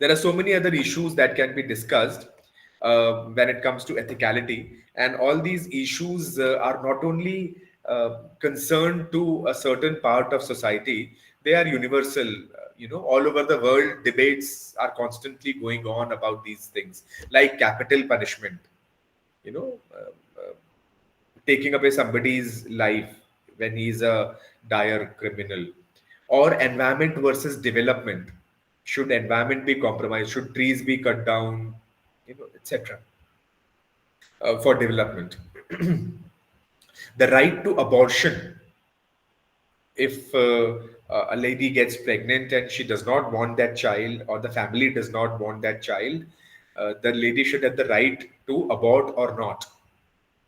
There are so many other issues that can be discussed when it comes to ethicality, and all these issues are not only concerned to a certain part of society; they are universal. All over the world, debates are constantly going on about these things, like capital punishment. You know, taking away somebody's life when he's a dire criminal, or environment versus development. Should environment be compromised? Should trees be cut down? Etc. For development. The right to abortion. If a lady gets pregnant and she does not want that child, or the family does not want that child, the lady should have the right to abort or not.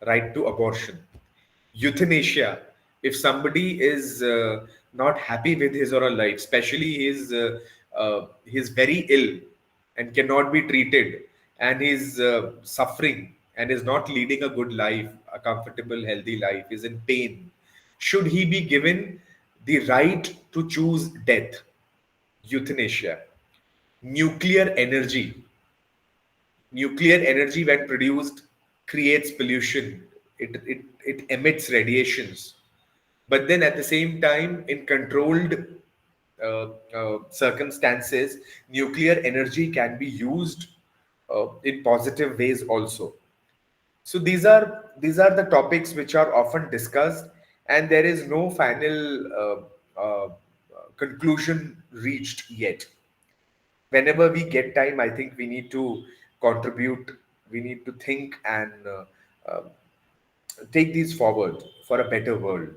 Right to abortion. Euthanasia. If somebody is not happy with his or her life, especially he's very ill and cannot be treated, and he's suffering and is not leading a good life, a comfortable, healthy life, is in pain, should he be given the right to choose death? Euthanasia. Nuclear energy. Nuclear energy, when produced, creates pollution. It emits radiations. But then at the same time, in controlled circumstances, nuclear energy can be used in positive ways also. So these are the topics which are often discussed, and there is no final conclusion reached yet. Whenever we get time, I think we need to contribute, we need to think and take these forward for a better world.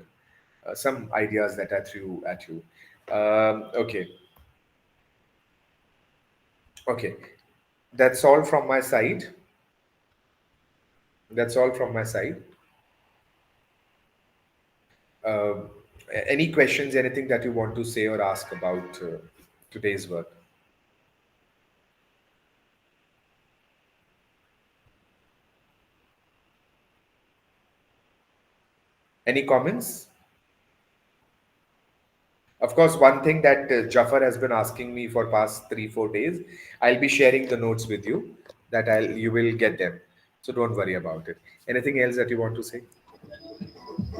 Some ideas that I threw at you. Okay. Okay. That's all from my side. That's all from my side. Um, any questions, anything that you want to say or ask about today's work? Any comments? Of course, one thing that Jafar has been asking me for past 3-4 days, I'll be sharing the notes with you. You will get them. So don't worry about it. Anything else that you want to say?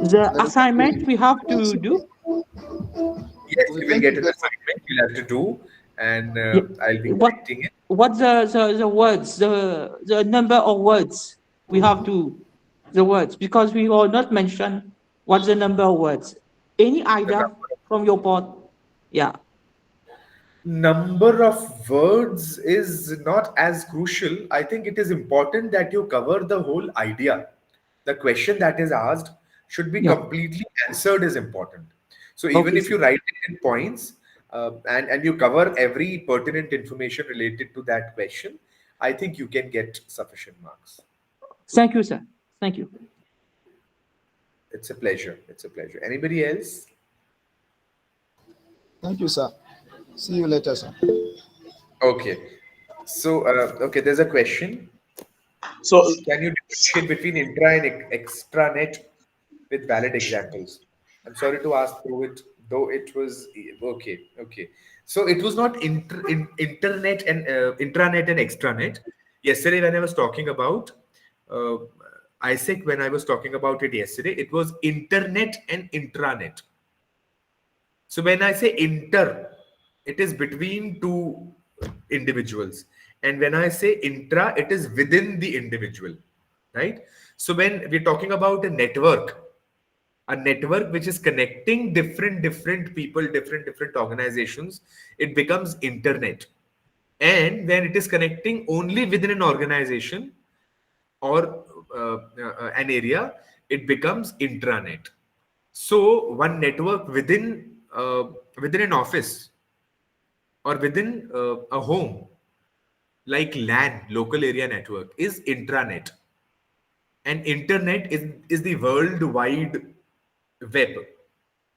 The assignment we have to do. Yes, you will get an assignment you'll have to do, and I'll be What correcting it. what the words, the number of words we have to, the words, because we will not mention what's the number of words. Any idea from your part? Yeah. Number of words is not as crucial. I think it is important that you cover the whole idea. The question that is asked should be Yeah. completely answered is important. So even Okay, if you write it in points and you cover every pertinent information related to that question, I think you can get sufficient marks. Thank you, sir. Thank you. It's a pleasure. It's a pleasure. Anybody else? Thank you, sir. See you later, sir. Okay. So, okay, there's a question. So Can you differentiate between intra and extranet with valid examples? I'm sorry to ask through it, though it was okay. Okay. So it was not internet and intranet and extranet. Yesterday, when I was talking about uh, Isaac, when I was talking about it yesterday, it was internet and intranet. So when I say inter, it is between two individuals. And when I say intra, it is within the individual, right? So when we're talking about a network which is connecting different people, different organizations, it becomes internet. And when it is connecting only within an organization or an area, it becomes intranet. So one network within an office or within a home, like LAN, local area network, is intranet. And internet is the world wide web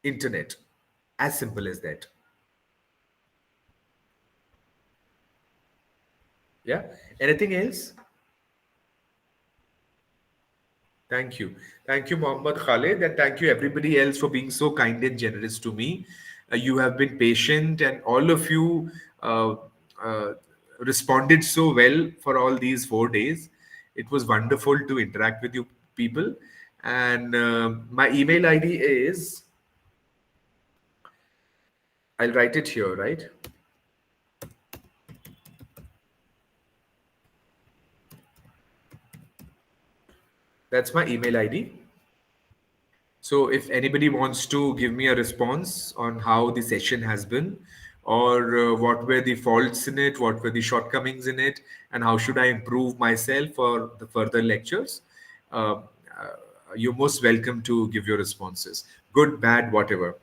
internet. As simple as that. Yeah. Anything else? Thank you. Thank you, Mohammed Khalid, and thank you everybody else for being so kind and generous to me. You have been patient, and all of you uh, responded so well for all these 4 days. It was wonderful to interact with you people. And my email ID is, I'll write it here, right? That's my email ID. So if anybody wants to give me a response on how the session has been, or what were the faults in it, what were the shortcomings in it, and how should I improve myself for the further lectures, uh, uh, you're most welcome to give your responses. Good, bad, whatever.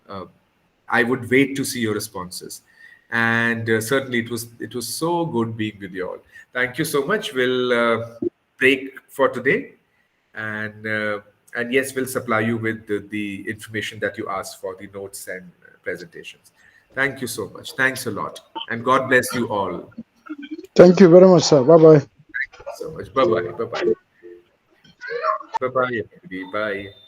Uh, I would wait to see your responses. And certainly it was so good being with you all. Thank you so much. We'll break for today. And yes, we'll supply you with the information that you asked for, the notes and presentations. Thank you so much. Thanks a lot. And God bless you all. Thank you very much, sir. Bye-bye. Thank you so much. Bye-bye. Bye-bye. Bye-bye, everybody. Bye.